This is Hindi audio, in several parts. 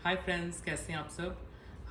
हाय फ्रेंड्स, कैसे हैं आप सब।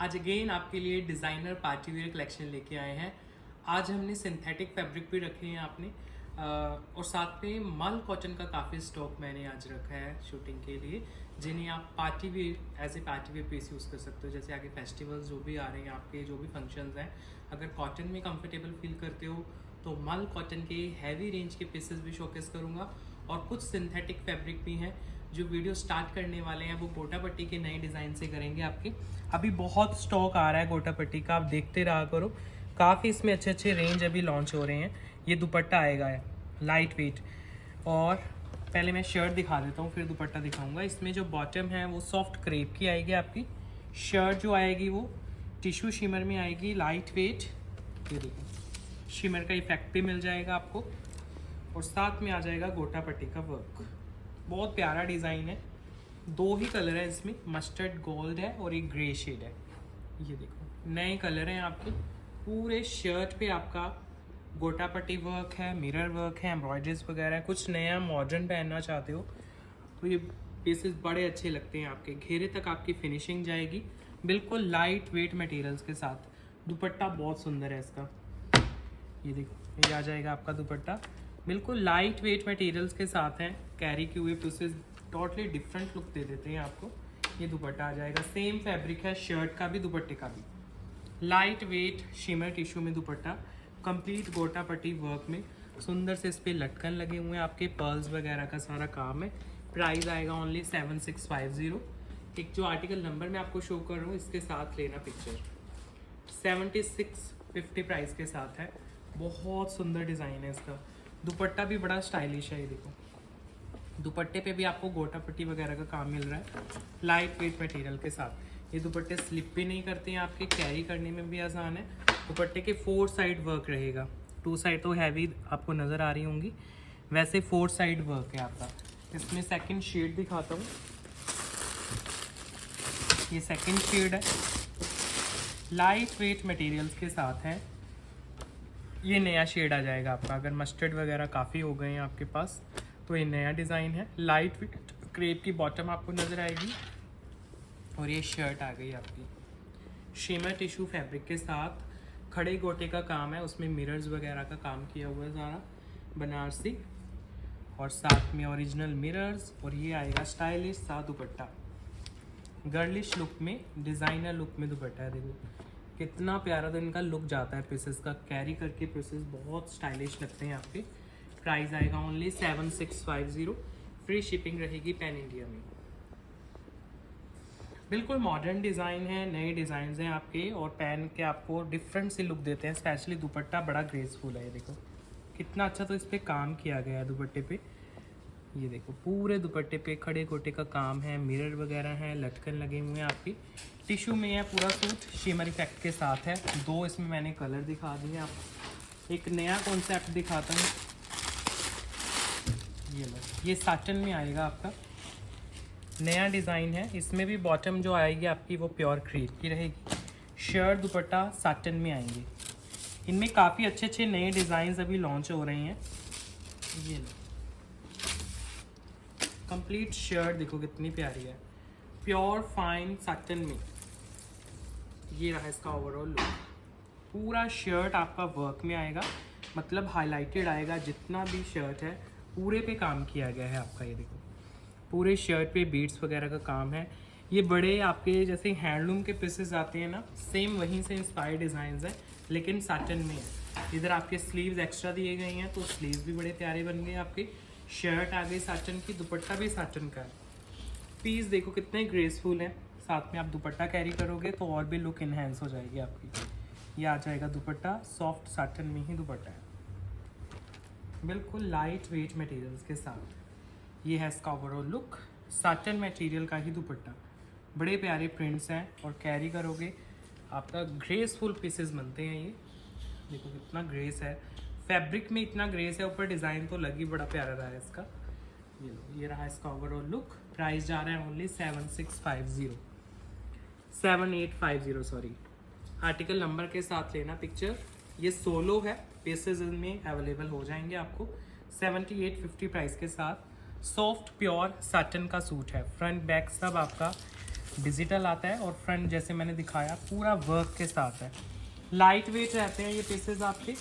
आज अगेन आपके लिए डिज़ाइनर पार्टी वेयर कलेक्शन लेके आए हैं। आज हमने सिंथेटिक फैब्रिक भी रखे हैं आपने और साथ में मल कॉटन का काफ़ी स्टॉक मैंने आज रखा है शूटिंग के लिए, जिन्हें आप party wear as a party wear piece use कर सकते हो। जैसे आगे फेस्टिवल्स जो भी आ रहे हैं, आपके जो भी फंक्शंस हैं, अगर कॉटन में कंफर्टेबल फील करते हो तो मल कॉटन के हैवी रेंज के पीसेस भी शोकेस करूँगा और कुछ सिंथेटिक फैब्रिक भी हैं। जो वीडियो स्टार्ट करने वाले हैं वो गोटा पट्टी के नए डिज़ाइन से करेंगे आपके। अभी बहुत स्टॉक आ रहा है गोटा पट्टी का, आप देखते रहा करो। काफ़ी इसमें अच्छे अच्छे रेंज अभी लॉन्च हो रहे हैं। ये दुपट्टा आएगा है लाइट वेट, और पहले मैं शर्ट दिखा देता हूँ फिर दुपट्टा दिखाऊंगा। इसमें जो बॉटम है वो सॉफ्ट क्रेप की आएगी आपकी। शर्ट जो आएगी वो टिश्यू शिमर में आएगी, लाइट वेट। ये देखो शिमर का इफेक्ट भी मिल जाएगा आपको, और साथ में आ जाएगा गोटा पट्टी का वर्क। बहुत प्यारा डिज़ाइन है। दो ही कलर है इसमें, मस्टर्ड गोल्ड है और एक ग्रे शेड है। ये देखो नए कलर हैं आपके। पूरे शर्ट पे आपका गोटा पट्टी वर्क है, मिरर वर्क है, एम्ब्रॉयडरीज वगैरह है। कुछ नया मॉडर्न पहनना चाहते हो तो ये पीसेस बड़े अच्छे लगते हैं आपके। घेरे तक आपकी फिनिशिंग जाएगी, बिल्कुल लाइट वेट मटेरियल्स के साथ। दुपट्टा बहुत सुंदर है इसका। ये देखो ये आ जाएगा आपका दुपट्टा, बिल्कुल लाइट वेट मटेरियल्स के साथ हैं। कैरी किए हुए पीसेस टोटली डिफरेंट लुक दे देते हैं आपको। ये दुपट्टा आ जाएगा, सेम फैब्रिक है शर्ट का भी दुपट्टे का भी। लाइट वेट शिमर टिश्यू में दुपट्टा, कंप्लीट गोटा पट्टी वर्क में। सुंदर से इस पर लटकन लगे हुए हैं आपके, पर्ल्स वगैरह का सारा काम है। प्राइस आएगा ओनली 7650। एक जो आर्टिकल नंबर मैं आपको शो कर रहा हूँ इसके साथ लेना पिक्चर। 7650 प्राइस के साथ है। बहुत सुंदर डिज़ाइन है इसका। दुपट्टा भी बड़ा स्टाइलिश है। ये देखो दुपट्टे पे भी आपको गोटा पट्टी वगैरह का काम मिल रहा है लाइट वेट मटेरियल के साथ। ये दुपट्टे स्लिप भी नहीं करते हैं आपके, कैरी करने में भी आसान है। दुपट्टे के 4 साइड वर्क रहेगा। 2 साइड तो हैवी आपको नज़र आ रही होंगी, वैसे 4 साइड वर्क है आपका। इसमें सेकंड शेड दिखाता हूँ। ये सेकंड शेड है, लाइट वेट मटेरियल्स के साथ है। ये नया शेड आ जाएगा आपका। अगर मस्टर्ड वगैरह काफ़ी हो गए हैं आपके पास तो ये नया डिज़ाइन है। लाइट वेट क्रेप की बॉटम आपको नज़र आएगी, और ये शर्ट आ गई आपकी शिमर टिश्यू फैब्रिक के साथ। खड़े गोटे का काम है, उसमें मिरर्स वगैरह का काम किया हुआ है सारा बनारसी, और साथ में ओरिजिनल मिरर्स। और ये आएगा स्टाइलिश सा दुपट्टा, गर्लिश लुक में, डिज़ाइनर लुक में दुपट्टा है। देखो कितना प्यारा तो इनका लुक जाता है पीसेस का। कैरी करके पीसेस बहुत स्टाइलिश लगते हैं आपके। प्राइस आएगा ओनली 7650। फ्री शिपिंग रहेगी पैन इंडिया में। बिल्कुल मॉडर्न डिज़ाइन है, नए डिज़ाइन हैं आपके, और पहन के आपको डिफरेंट से लुक देते हैं। स्पेशली दुपट्टा बड़ा ग्रेसफुल है। ये देखो कितना अच्छा तो इस पर काम किया गया है दुपट्टे पे। ये देखो पूरे दुपट्टे पे खड़े गोटे का काम है, मिरर वगैरह है, लटकन लगे हुए हैं आपकी। टिश्यू में है पूरा सूट, शिमर इफेक्ट के साथ है। 2 इसमें मैंने कलर दिखा दिए आपको। एक नया कॉन्सेप्ट दिखाता हूँ। ये लो, ये साटन में आएगा आपका, नया डिज़ाइन है। इसमें भी बॉटम जो आएगी आपकी वो प्योर क्रेप की रहेगी। शर्ट दुपट्टा साटन में आएंगे। इनमें काफ़ी अच्छे अच्छे नए डिज़ाइन अभी लॉन्च हो रहे हैं। ये लो कंप्लीट शर्ट देखो कितनी प्यारी है, प्योर फाइन साटन में। ये रहा इसका ओवरऑल लुक। पूरा शर्ट आपका वर्क में आएगा, मतलब हाईलाइटेड आएगा। जितना भी शर्ट है पूरे पे काम किया गया है आपका। ये देखो पूरे शर्ट पे बीड्स वगैरह का काम है। ये बड़े आपके जैसे हैंडलूम के पीसेस आते हैं ना, सेम वहीं से इंस्पायर्ड डिज़ाइन है, लेकिन साटन में है। इधर आपके स्लीव्स एक्स्ट्रा दिए गए हैं, तो स्लीव्स भी बड़े प्यारे बन गए आपके। शर्ट आ गई साटन की, दुपट्टा भी साटन का है। पीस देखो कितने ग्रेसफुल है। साथ में आप दुपट्टा कैरी करोगे तो और भी लुक इन्हेंस हो जाएगी आपकी। ये आ जाएगा दुपट्टा, सॉफ्ट साटन में ही दुपट्टा है, बिल्कुल लाइट वेट मटेरियल्स के साथ। ये है इसका ओवरऑल लुक। साटन मटेरियल का ही दुपट्टा, बड़े प्यारे प्रिंट्स हैं, और कैरी करोगे आपका ग्रेसफुल पीसेस बनते हैं। ये देखो कितना ग्रेस है, फैब्रिक में इतना ग्रेस है, ऊपर डिज़ाइन तो लगी बड़ा प्यारा रहा है इसका। ये लो, ये रहा इसका ओवरऑल लुक। प्राइस जा रहा है ओनली 7850 सॉरी। आर्टिकल नंबर के साथ लेना पिक्चर। ये सोलो है, पीसेस में अवेलेबल हो जाएंगे आपको 7850 प्राइस के साथ। सॉफ्ट प्योर साटन का सूट है, फ्रंट बैक सब आपका डिजिटल आता है और फ्रंट जैसे मैंने दिखाया पूरा वर्क के साथ है। लाइट वेट रहते हैं ये पीसेस आपके।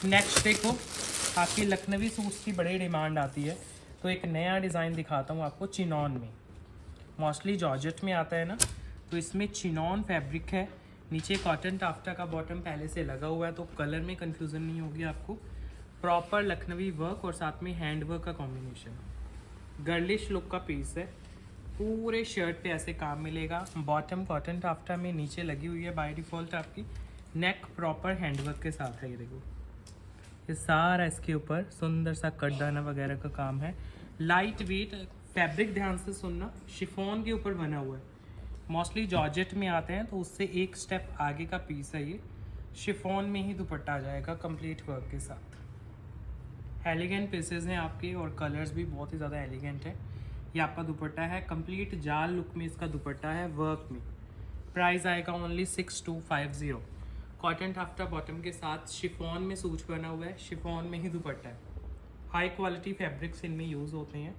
नेक्स्ट देखो, आपकी लखनवी सूट्स की बड़ी डिमांड आती है, तो एक नया डिज़ाइन दिखाता हूँ आपको चिनॉन में। मोस्टली जॉर्जेट में आता है ना, तो इसमें चिनॉन फैब्रिक है, नीचे कॉटन टाफ्टा का बॉटम पहले से लगा हुआ है, तो कलर में कंफ्यूजन नहीं होगी आपको। प्रॉपर लखनवी वर्क और साथ में हैंड वर्क का कॉम्बिनेशन, गर्लिश लुक का पीस है। पूरे शर्ट पे ऐसे काम मिलेगा। बॉटम कॉटन टाफ्टा में नीचे लगी हुई है बाय डिफ़ॉल्ट आपकी। नेक प्रॉपर हैंडवर्क के साथ है। ये देखो, ये सारा इसके ऊपर सुंदर सा कटदाना वगैरह का काम है। लाइट वेट फैब्रिक, ध्यान से सुनना, शिफॉन के ऊपर बना हुआ है। मोस्टली जॉर्जेट में आते हैं तो उससे एक स्टेप आगे का पीस है ये। शिफॉन में ही दुपट्टा आ जाएगा कंप्लीट वर्क के साथ। एलिगेंट पीसेस हैं आपके और कलर्स भी बहुत ही ज़्यादा एलिगेंट है। ये आपका दुपट्टा है, कंप्लीट जाल लुक में इसका दुपट्टा है वर्क में। प्राइस आएगा ओनली 6250। कॉटन टाफ्टा बॉटम के साथ शिफॉन में सूच बना हुआ है, शिफॉन में ही दुपट्टा है। हाई क्वालिटी फैब्रिक्स इनमें यूज़ होते हैं,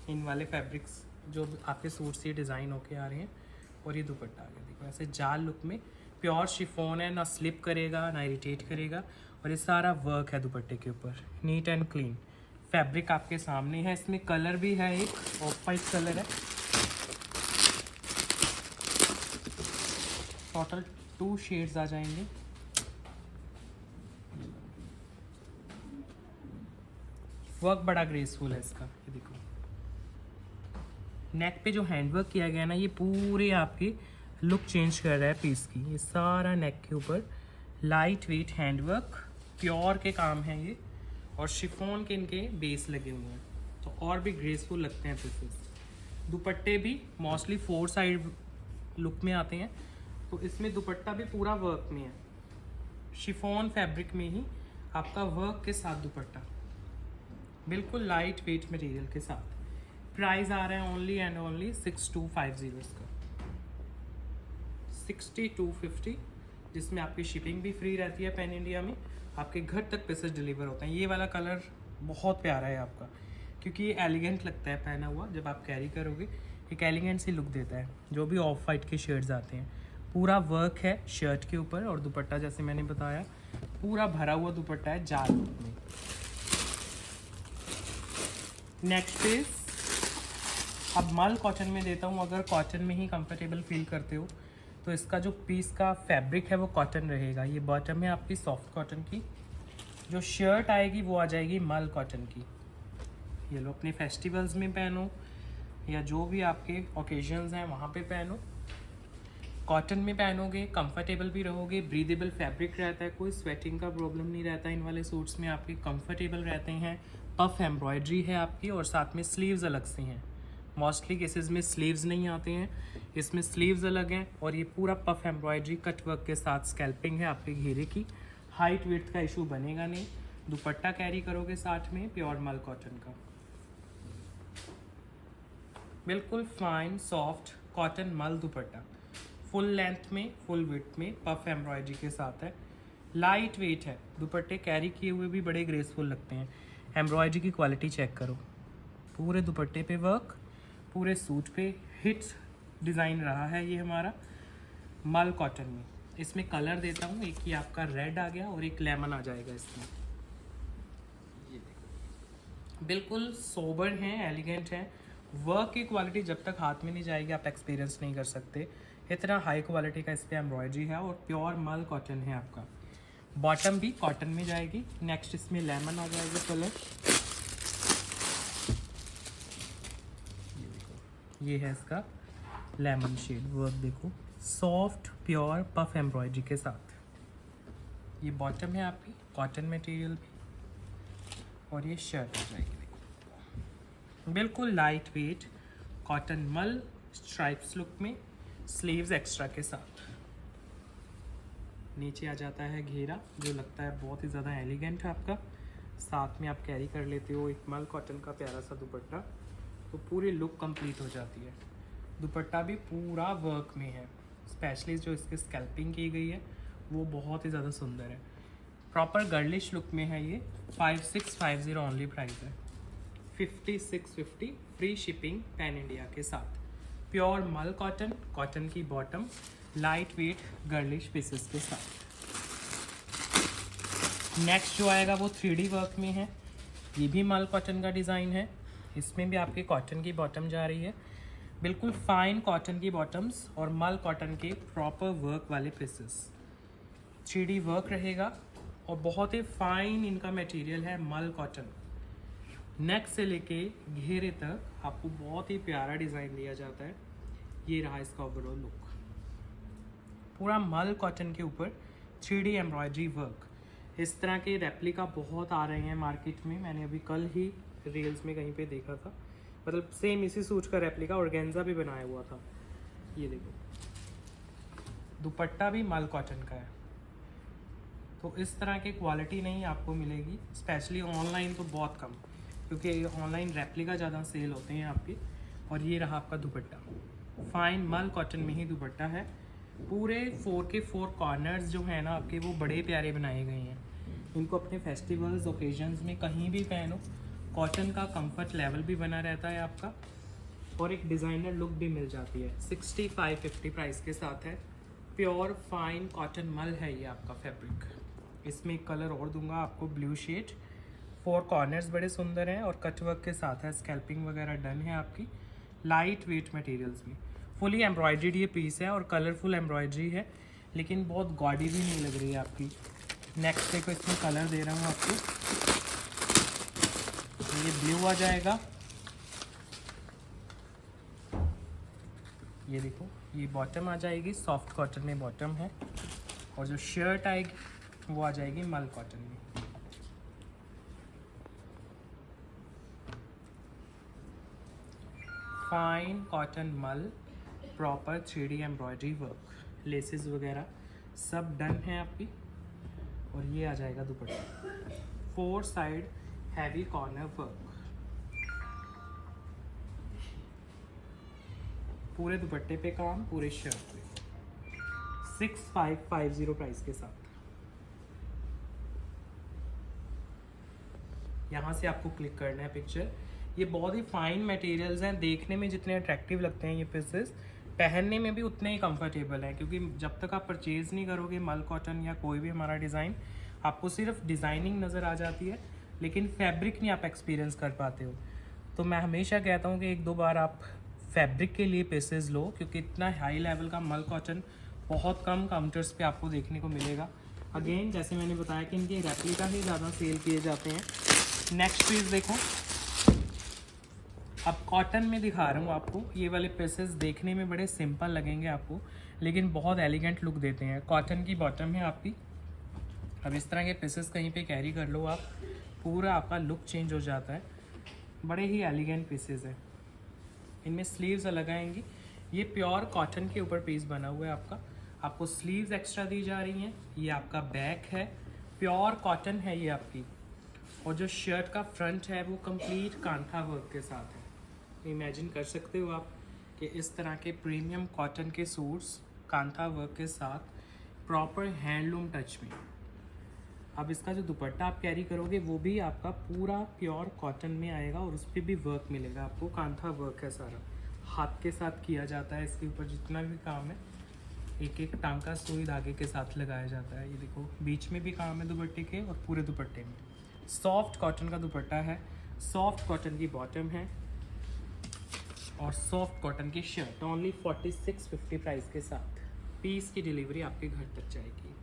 इन वाले फैब्रिक्स जो आपके सूट से डिज़ाइन होके आ रहे हैं। और ये दुपट्टा आ गया, देखो ऐसे जाल लुक में प्योर शिफॉन है, ना स्लिप करेगा ना इरिटेट करेगा। और ये सारा वर्क है दुपट्टे के ऊपर, नीट एंड क्लीन। फैब्रिक आपके सामने है, इसमें कलर भी है, एक ऑफ वाइट कलर है। टोटल 2 शेड्स आ जाएंगे। वर्क बड़ा ग्रेसफुल है इसका, ये देखो। नेक पे जो हैंडवर्क किया गया ना, ये पूरे आपकी लुक चेंज कर रहा है पीस की। ये सारा नेक के ऊपर लाइट वेट हैंडवर्क, प्योर के काम है ये, और शिफॉन के इनके बेस लगे हुए हैं, तो और भी ग्रेसफुल लगते हैं पीसेस। दुपट्टे भी मोस्टली 4 साइड लुक में आते हैं, तो इसमें दुपट्टा भी पूरा वर्क में है। शिफॉन फैब्रिक में ही आपका वर्क के साथ दुपट्टा, बिल्कुल लाइट वेट मटेरियल के साथ। प्राइस आ रहा है ओनली एंड ओनली 6250 इसका, 6250, जिसमें आपकी शिपिंग भी फ्री रहती है पैन इंडिया में। आपके घर तक पीसेस डिलीवर होते हैं। ये वाला कलर बहुत प्यारा है आपका, क्योंकि ये एलिगेंट लगता है पहना हुआ, जब आप कैरी करोगे एक एलिगेंट सी लुक देता है। जो भी ऑफ वाइट के शर्ट्स आते हैं, पूरा वर्क है शर्ट के ऊपर, और दुपट्टा जैसे मैंने बताया पूरा भरा हुआ दुपट्टा है जाल लुक में। नेक्स्ट पीस अब मल कॉटन में देता हूँ। अगर कॉटन में ही कंफर्टेबल फील करते हो तो इसका जो पीस का फैब्रिक है वो कॉटन रहेगा। ये बॉटम है आपकी सॉफ्ट कॉटन की, जो शर्ट आएगी वो आ जाएगी मल कॉटन की। ये लो, अपने फेस्टिवल्स में पहनो या जो भी आपके ओकेजन्स हैं वहाँ पे पहनो। कॉटन में पहनोगे कंफर्टेबल भी रहोगे, ब्रीदेबल फैब्रिक रहता है, कोई स्वेटिंग का प्रॉब्लम नहीं रहता। इन वाले सूट्स में आपके कंफर्टेबल रहते हैं। पफ एम्ब्रॉयडरी है आपकी, और साथ में स्लीव्स अलग से हैं। मोस्टली केसेस में स्लीव्स नहीं आते हैं, इसमें स्लीव्स अलग हैं। और ये पूरा पफ एम्ब्रॉयडरी कट वर्क के साथ स्कैल्पिंग है आपके घेरे की। हाइट विड्थ का इशू बनेगा नहीं। दुपट्टा कैरी करोगे साथ में प्योर मल कॉटन का, बिल्कुल फाइन सॉफ्ट कॉटन मल दुपट्टा, फुल लेंथ में फुल विड्थ में पफ एम्ब्रॉयडरी के साथ है। लाइट वेट है, दुपट्टे कैरी किए हुए भी बड़े ग्रेसफुल लगते हैं। एम्ब्रॉयडरी की क्वालिटी चेक करो, पूरे दुपट्टे पे वर्क, पूरे सूट पे हिट्स डिज़ाइन रहा है ये हमारा मल कॉटन में। इसमें कलर देता हूँ, एक ही आपका रेड आ गया और एक लेमन आ जाएगा इसमें। ये देखो, बिल्कुल सोबर हैं, एलिगेंट हैं। वर्क की क्वालिटी जब तक हाथ में नहीं जाएगी आप एक्सपीरियंस नहीं कर सकते। इतना हाई क्वालिटी का इस पर एम्ब्रॉयडरी है और प्योर मल कॉटन है आपका। बॉटम भी कॉटन में जाएगी। नेक्स्ट इसमें लेमन आ जाएगा कलर। ये है इसका लेमन शेड। वर्क देखो, सॉफ्ट प्योर पफ एम्ब्रॉयडरी के साथ। ये बॉटम है आपकी कॉटन मटेरियल भी, और ये शर्ट आ जाएगी। देखो बिल्कुल लाइट वेट कॉटन मल स्ट्राइप्स लुक में, स्लीव्स एक्स्ट्रा के साथ। नीचे आ जाता है घेरा, जो लगता है बहुत ही ज़्यादा एलिगेंट है आपका। साथ में आप कैरी कर लेते हो एक मल कॉटन का प्यारा सा दुपट्टा, तो पूरी लुक कंप्लीट हो जाती है। दुपट्टा भी पूरा वर्क में है, स्पेशली जो इसकी स्कैल्पिंग की गई है वो बहुत ही ज़्यादा सुंदर है। प्रॉपर गर्लिश लुक में है ये। 5650 ओनली प्राइस है, 5650 फ्री शिपिंग पैन इंडिया के साथ। प्योर मल कॉटन, कॉटन की bottom, light weight girlish pieces के साथ। नेक्स्ट जो आएगा वो 3D वर्क में है। ये भी मल कॉटन का डिज़ाइन है। इसमें भी आपकी कॉटन की बॉटम जा रही है, बिल्कुल फाइन कॉटन की बॉटम्स और मल कॉटन के प्रॉपर वर्क वाले पीसेस। 3D वर्क रहेगा और बहुत ही फाइन इनका मटेरियल है, मल कॉटन। नेक से लेके घेरे तक आपको बहुत ही प्यारा डिज़ाइन दिया जाता है। ये रहा इसका ओवरऑल लुक, पूरा मल कॉटन के ऊपर 3D एम्ब्रॉयडरी वर्क। इस तरह के रेप्लिका बहुत आ रहे हैं मार्केट में। मैंने अभी कल ही रील्स में कहीं पे देखा था, मतलब सेम इसी सूट का रेप्लिका ऑर्गेन्जा भी बनाया हुआ था। ये देखो, दुपट्टा भी मल कॉटन का है। तो इस तरह की क्वालिटी नहीं आपको मिलेगी, स्पेशली ऑनलाइन तो बहुत कम, क्योंकि ऑनलाइन रेप्लिका ज़्यादा सेल होते हैं आपके। और ये रहा आपका दुपट्टा, फाइन मल कॉटन में ही दुपट्टा है। पूरे 4 के 4 कॉर्नर्स जो है ना आपके, वो बड़े प्यारे बनाए गए हैं। इनको अपने फेस्टिवल्स ओकेजन्स में कहीं भी पहनो, कॉटन का कंफर्ट लेवल भी बना रहता है आपका और एक डिज़ाइनर लुक भी मिल जाती है। 65-50 प्राइस के साथ है। प्योर फाइन कॉटन मल है ये आपका फैब्रिक। इसमें एक कलर और दूंगा आपको, ब्लू शेड। 4 कॉर्नर्स बड़े सुंदर हैं और कटवर्क के साथ है, स्कैल्पिंग वगैरह डन है आपकी। लाइट वेट मटेरियल्स में फुली एम्ब्रॉयडर्ड ये पीस है और कलरफुल एम्ब्रॉयडरी है, लेकिन बहुत गॉडी भी नहीं लग रही है आपकी। नेक्स्ट देखो, इसमें कलर दे रहा हूँ आपको। ये ब्लू आ जाएगा, ये देखो ये बॉटम आ जाएगी, सॉफ्ट कॉटन में बॉटम है। और जो शर्ट आएगी वो आ जाएगी मल कॉटन में। फाइन कॉटन मल, proper 3D embroidery work, laces वगैरह सब डन है आपकी। और ये आ जाएगा दुपट्टा, 4 साइड हैवी कॉर्नर वर्क, पूरे दुपट्टे पे काम, पूरे शर्ट पे। 6550 प्राइस के साथ। यहाँ से आपको क्लिक करना है पिक्चर। ये बहुत ही फाइन मटेरियल्स हैं, देखने में जितने अट्रैक्टिव लगते हैं ये पीसेस, पहनने में भी उतने ही कंफर्टेबल हैं। क्योंकि जब तक आप परचेज़ नहीं करोगे मल कॉटन या कोई भी हमारा डिज़ाइन, आपको सिर्फ डिज़ाइनिंग नज़र आ जाती है, लेकिन फैब्रिक नहीं आप एक्सपीरियंस कर पाते हो। तो मैं हमेशा कहता हूँ कि 1-2 बार आप फैब्रिक के लिए पीसेस लो, क्योंकि इतना हाई लेवल का मल कॉटन बहुत कम काउंटर्स पे आपको देखने को मिलेगा। अगेन जैसे मैंने बताया कि इनके रेप्लिका ही ज़्यादा सेल किए जाते हैं। नेक्स्ट पीस देखो, अब कॉटन में दिखा रहा हूँ आपको। ये वाले पीसेस देखने में बड़े सिंपल लगेंगे आपको, लेकिन बहुत एलिगेंट लुक देते हैं। कॉटन की बॉटम है आपकी। अब इस तरह के पीसेस कहीं पे कैरी कर लो आप, पूरा आपका लुक चेंज हो जाता है। बड़े ही एलिगेंट पीसेस हैं। इनमें स्लीव्स अलग आएंगी। ये प्योर कॉटन के ऊपर पीस बना हुआ है आपका, आपको स्लीव्स एक्स्ट्रा दी जा रही हैं। ये आपका बैक है, प्योर कॉटन है ये आपकी। और जो शर्ट का फ्रंट है वो कंप्लीट कांथा वर्क के साथ है। इमेजिन कर सकते हो आप कि इस तरह के प्रीमियम कॉटन के सूट्स कांथा वर्क के साथ प्रॉपर हैंडलूम टच में। अब इसका जो दुपट्टा आप कैरी करोगे वो भी आपका पूरा प्योर कॉटन में आएगा और उस पर भी वर्क मिलेगा आपको। कांथा वर्क है सारा, हाथ के साथ किया जाता है। इसके ऊपर जितना भी काम है एक एक टांका सुई धागे के साथ लगाया जाता है। ये देखो बीच में भी काम है दुपट्टे के और पूरे दुपट्टे में। सॉफ्ट कॉटन का दुपट्टा है, सॉफ्ट कॉटन की बॉटम है और सॉफ्ट कॉटन की शर्ट। ओनली 4650 प्राइस के साथ पीस की डिलीवरी आपके घर तक जाएगी।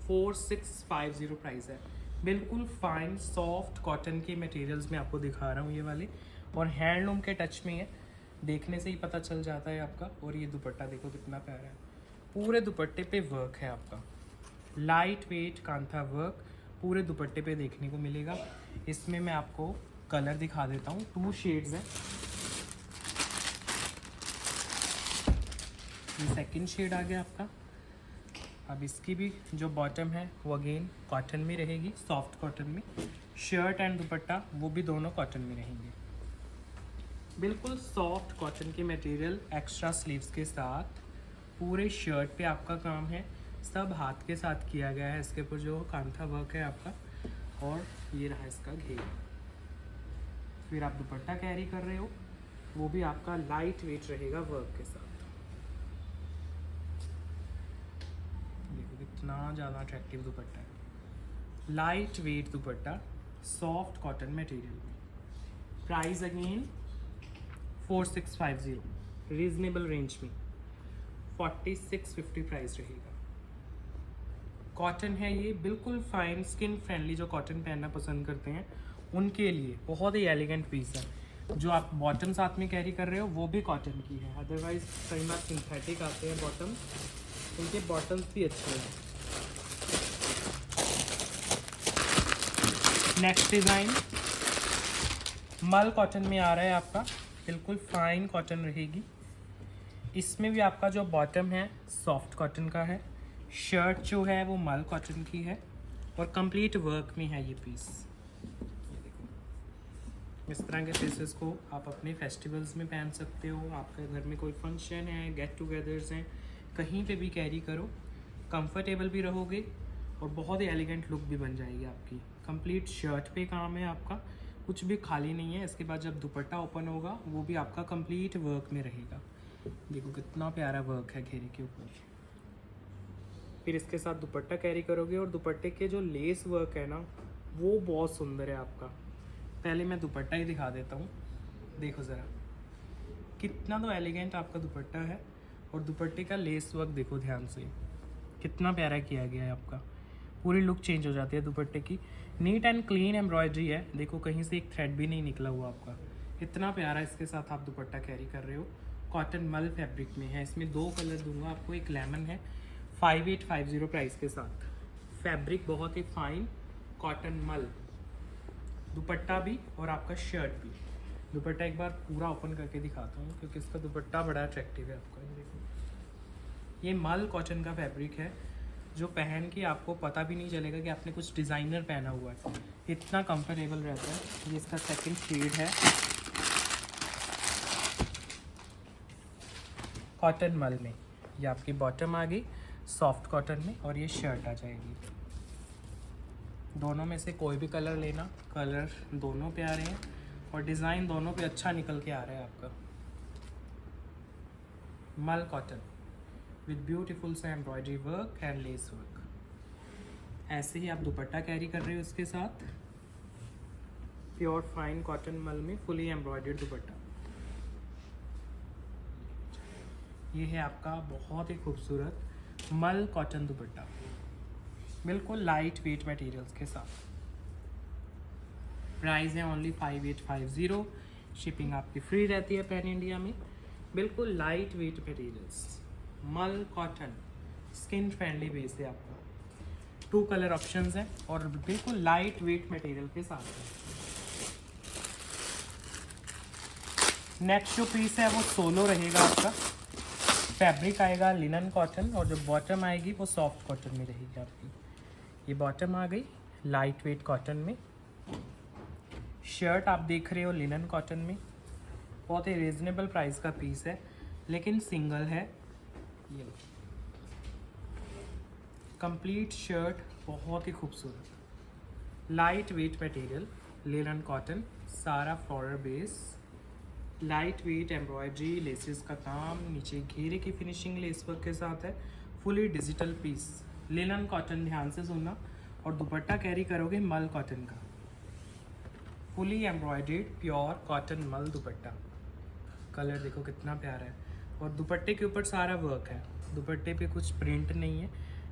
4650 प्राइस है। बिल्कुल फाइन सॉफ्ट कॉटन के मटेरियल्स में आपको दिखा रहा हूँ ये वाले, और हैंडलूम के टच में है, देखने से ही पता चल जाता है आपका। और ये दुपट्टा देखो कितना प्यारा है, पूरे दुपट्टे पे वर्क है आपका। लाइट वेट कांथा वर्क पूरे दुपट्टे पे देखने को मिलेगा। इसमें मैं आपको कलर दिखा देता हूँ, 2 शेड्स हैं। ये सेकंड शेड आ गया आपका। अब इसकी भी जो बॉटम है वो अगेन कॉटन में रहेगी, सॉफ्ट कॉटन में। शर्ट एंड दुपट्टा वो भी दोनों कॉटन में रहेंगे। बिल्कुल सॉफ्ट कॉटन के मटेरियल, एक्स्ट्रा स्लीव्स के साथ। पूरे शर्ट पे आपका काम है, सब हाथ के साथ किया गया है। इसके ऊपर जो कांथा वर्क है आपका, और ये रहा इसका घेर। फिर आप दुपट्टा कैरी कर रहे हो, वो भी आपका लाइट वेट रहेगा वर्क के साथ। देखो कितना ज़्यादा अट्रैक्टिव दुपट्टा है, लाइट वेट दुपट्टा, सॉफ्ट कॉटन मटेरियल में। प्राइस अगेन 4650, रीजनेबल रेंज में 4650 प्राइस रहेगा। कॉटन है ये, बिल्कुल फाइन स्किन फ्रेंडली, जो कॉटन पहनना पसंद करते हैं उनके लिए बहुत ही एलिगेंट पीस है। जो आप बॉटम साथ में कैरी कर रहे हो वो भी कॉटन की है, अदरवाइज कई बार सिंथेटिक आते हैं बॉटम, उनके बॉटम्स भी अच्छे हैं। नेक्स्ट डिज़ाइन मल कॉटन में आ रहा है आपका, बिल्कुल फाइन कॉटन रहेगी। इसमें भी आपका जो बॉटम है सॉफ्ट कॉटन का है, शर्ट जो है वो मल कॉटन की है और कंप्लीट वर्क में है ये पीस। इस तरह के पीसेस को आप अपने फेस्टिवल्स में पहन सकते हो, आपके घर में कोई फंक्शन है, गेट टुगेदर्स हैं, कहीं पे भी कैरी करो, कंफर्टेबल भी रहोगे और बहुत ही एलिगेंट लुक भी बन जाएगी आपकी। कंप्लीट शर्ट पे काम है आपका, कुछ भी खाली नहीं है। इसके बाद जब दुपट्टा ओपन होगा वो भी आपका कंप्लीट वर्क में रहेगा। देखो कितना प्यारा वर्क है घेरे के ऊपर। फिर इसके साथ दुपट्टा कैरी करोगे और दुपट्टे के जो लेस वर्क है ना वो बहुत सुंदर है आपका। पहले मैं दुपट्टा ही दिखा देता हूँ, देखो ज़रा कितना तो एलिगेंट आपका दुपट्टा है और दुपट्टे का लेस वर्क देखो ध्यान से, कितना प्यारा किया गया है आपका। पूरी लुक चेंज हो जाती है दुपट्टे की। नीट एंड क्लीन एम्ब्रॉयडरी है, देखो कहीं से एक थ्रेड भी नहीं निकला हुआ आपका। इतना प्यारा इसके साथ आप दुपट्टा कैरी कर रहे हो। कॉटन मल फैब्रिक में है, इसमें 2 कलर दूंगा आपको, एक लेमन है। 5850 प्राइस के साथ। फैब्रिक बहुत ही फाइन, कॉटन मल, दुपट्टा भी और आपका शर्ट भी। दुपट्टा एक बार पूरा ओपन करके दिखाता हूँ क्योंकि इसका दुपट्टा बड़ा अट्रैक्टिव है आपका। देखो ये मल कॉटन का फैब्रिक है जो पहन के आपको पता भी नहीं चलेगा कि आपने कुछ डिज़ाइनर पहना हुआ है, इतना कंफर्टेबल रहता है। ये इसका सेकंड शेड है, कॉटन मल में। ये आपकी बॉटम आ गई सॉफ्ट कॉटन में और ये शर्ट आ जाएगी। दोनों में से कोई भी कलर लेना, कलर दोनों प्यारे हैं और डिज़ाइन दोनों पे अच्छा निकल के आ रहा है आपका। मल कॉटन विद ब्यूटीफुल सा embroidery work and lace work. ऐसे ही आप दुपट्टा कैरी कर रहे हो इसके साथ, प्योर फाइन कॉटन मल में फुली एम्ब्रॉयडर्ड दुपट्टा। ये है आपका बहुत ही खूबसूरत मल कॉटन दुपट्टा, बिल्कुल लाइट वेट मटेरियल्स के साथ। प्राइस है ओनली 5850, शिपिंग आपकी फ्री रहती है पैन इंडिया में। बिल्कुल लाइट वेट मटेरियल्स, मल कॉटन, स्किन फ्रेंडली बेस है आपका। 2 कलर ऑप्शंस हैं और बिल्कुल लाइट वेट मटेरियल के साथ है। नेक्स्ट जो पीस है वो सोलो रहेगा आपका। फैब्रिक आएगा लिनन कॉटन और जो बॉटम आएगी वो सॉफ्ट कॉटन में रहेगी आपकी। ये बॉटम आ गई लाइट वेट कॉटन में। शर्ट आप देख रहे हो लिनन कॉटन में, बहुत ही रीजनेबल प्राइस का पीस है लेकिन सिंगल है। ये कंप्लीट शर्ट बहुत ही खूबसूरत, light weight material linen cotton, सारा floral base, light weight embroidery, laces का काम, नीचे घेरे की फिनिशिंग लेस वर्क के साथ है। Fully digital piece, linen cotton, ध्यान से सुनना। और दुपट्टा कैरी करोगे मल कॉटन का, फुली एम्ब्रॉयडर्ड प्योर कॉटन मल दुपट्टा। कलर देखो कितना प्यारा है और दुपट्टे के ऊपर सारा वर्क है, दुपट्टे पे कुछ प्रिंट नहीं है।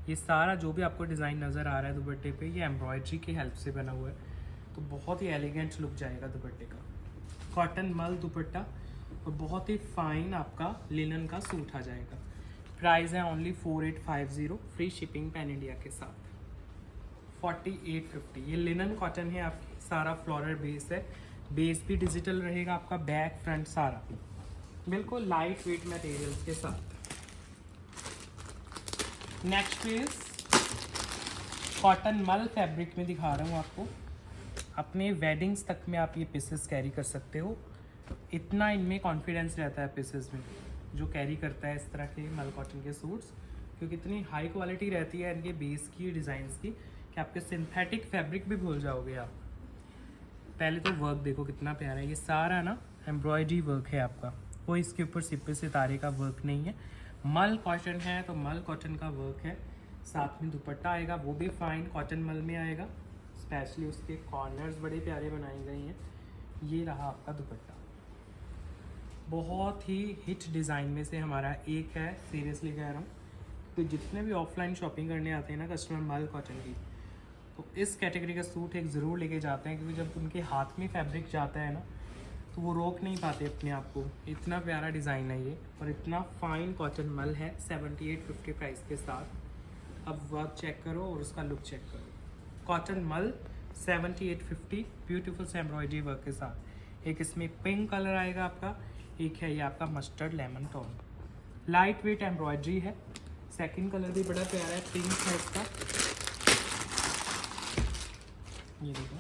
ये सारा जो भी आपको डिज़ाइन नज़र आ रहा है दुपट्टे पे, ये एम्ब्रॉयडरी की हेल्प से बना हुआ है, तो बहुत ही एलिगेंट लुक जाएगा दुपट्टे का। कॉटन मल दुपट्टा और बहुत ही फाइन आपका लिनन का सूट आ जाएगा। प्राइस है only 4850, free shipping pan India के साथ। 4850, ये लिनन कॉटन है आपकी, सारा फ्लोरल बेस है, बेस भी डिजिटल रहेगा आपका, बैक फ्रंट सारा बिल्कुल लाइट वेट मटेरियल्स के साथ। नेक्स्ट पीस कॉटन मल फैब्रिक में दिखा रहा हूँ आपको। अपने वेडिंग्स तक में आप ये पीसेस कैरी कर सकते हो, इतना इनमें कॉन्फिडेंस रहता है पीसेस में जो कैरी करता है इस तरह के मल कॉटन के सूट्स, क्योंकि इतनी हाई क्वालिटी रहती है इनके बेस की, डिज़ाइंस की, कि आपके सिंथेटिक फैब्रिक भी भूल जाओगे आप। पहले तो वर्क देखो कितना प्यारा है, ये सारा ना एम्ब्रॉयडरी वर्क है आपका, कोई इसके ऊपर सिप्पे सितारे का वर्क नहीं है। मल कॉटन है तो मल कॉटन का वर्क है। साथ में दुपट्टा आएगा, वो भी फाइन कॉटन मल में आएगा। स्पेशली उसके कॉर्नर्स बड़े प्यारे बनाए गए हैं। ये रहा आपका दुपट्टा, बहुत ही हिट डिज़ाइन में से हमारा एक है, सीरियसली कह रहा हूँ। तो जितने भी ऑफलाइन शॉपिंग करने आते हैं ना कस्टमर मल कॉटन की, तो इस कैटेगरी का सूट एक ज़रूर लेके जाते हैं, क्योंकि जब उनके हाथ में फैब्रिक जाता है ना तो वो रोक नहीं पाते अपने आप को। इतना प्यारा डिज़ाइन है ये, और इतना फाइन कॉटन मल है 7850 प्राइस के साथ। अब वर्क चेक करो और उसका लुक चेक करो। कॉटन मल 7850 ब्यूटीफुल से एम्ब्रॉयडरी वर्क के साथ। एक इसमें पिंक कलर आएगा आपका, एक है ये आपका mustard lemon tone. Light weight embroidery है। सेकंड कलर भी बड़ा प्यारा है, पिंक है इसका। ये देखो,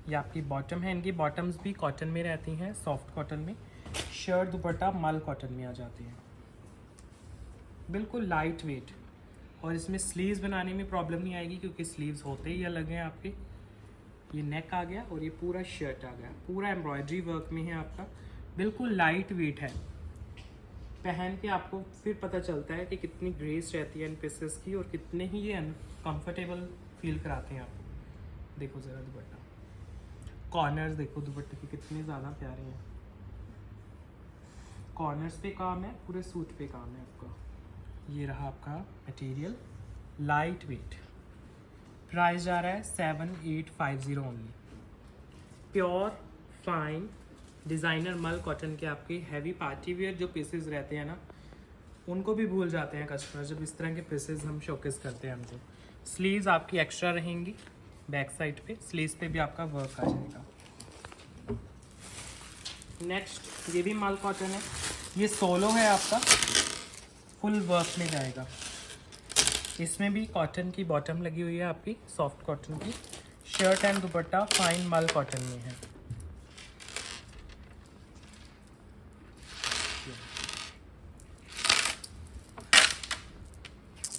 ये आपकी बॉटम है। इनकी बॉटम्स भी कॉटन में रहती हैं, सॉफ्ट कॉटन में। शर्ट दुपट्टा मल कॉटन में आ जाते हैं, बिल्कुल लाइट वेट। और इसमें स्लीव्स बनाने में प्रॉब्लम नहीं आएगी, क्योंकि स्लीव्स होते ही अलग हैं आपके। ये नेक आ गया और ये पूरा शर्ट आ गया, पूरा एम्ब्रॉयडरी वर्क में है आपका, बिल्कुल लाइट वेट है। पहन के आपको फिर पता चलता है कि कितनी ग्रेस रहती है इन पीसेस की, और कितने ही ये कंफर्टेबल फील कराते हैं आपको। देखो ज़रा दुपट्टा, कॉर्नर्स देखो दुपट्टे के कितने ज़्यादा प्यारे हैं। कॉर्नर्स पे काम है, पूरे सूट पे काम है आपका। ये रहा आपका मटेरियल, लाइट वेट। प्राइस जा रहा है 7850 ओनली। प्योर फाइन डिज़ाइनर मल कॉटन के आपके हैवी पार्टी वेयर जो पीसेस रहते हैं ना, उनको भी भूल जाते हैं कस्टमर जब इस तरह के पीसेस हम शोकेस करते हैं हमको। स्लीव्स आपकी एक्स्ट्रा रहेंगी बैक साइड पे, स्लीव्स पे भी आपका वर्क आ जाएगा। नेक्स्ट ये भी मल कॉटन है, ये सोलो है आपका, फुल वर्क में जाएगा। इसमें भी कॉटन की बॉटम लगी हुई है आपकी, सॉफ्ट कॉटन की। शर्ट एंड दुपट्टा फाइन मल कॉटन में है।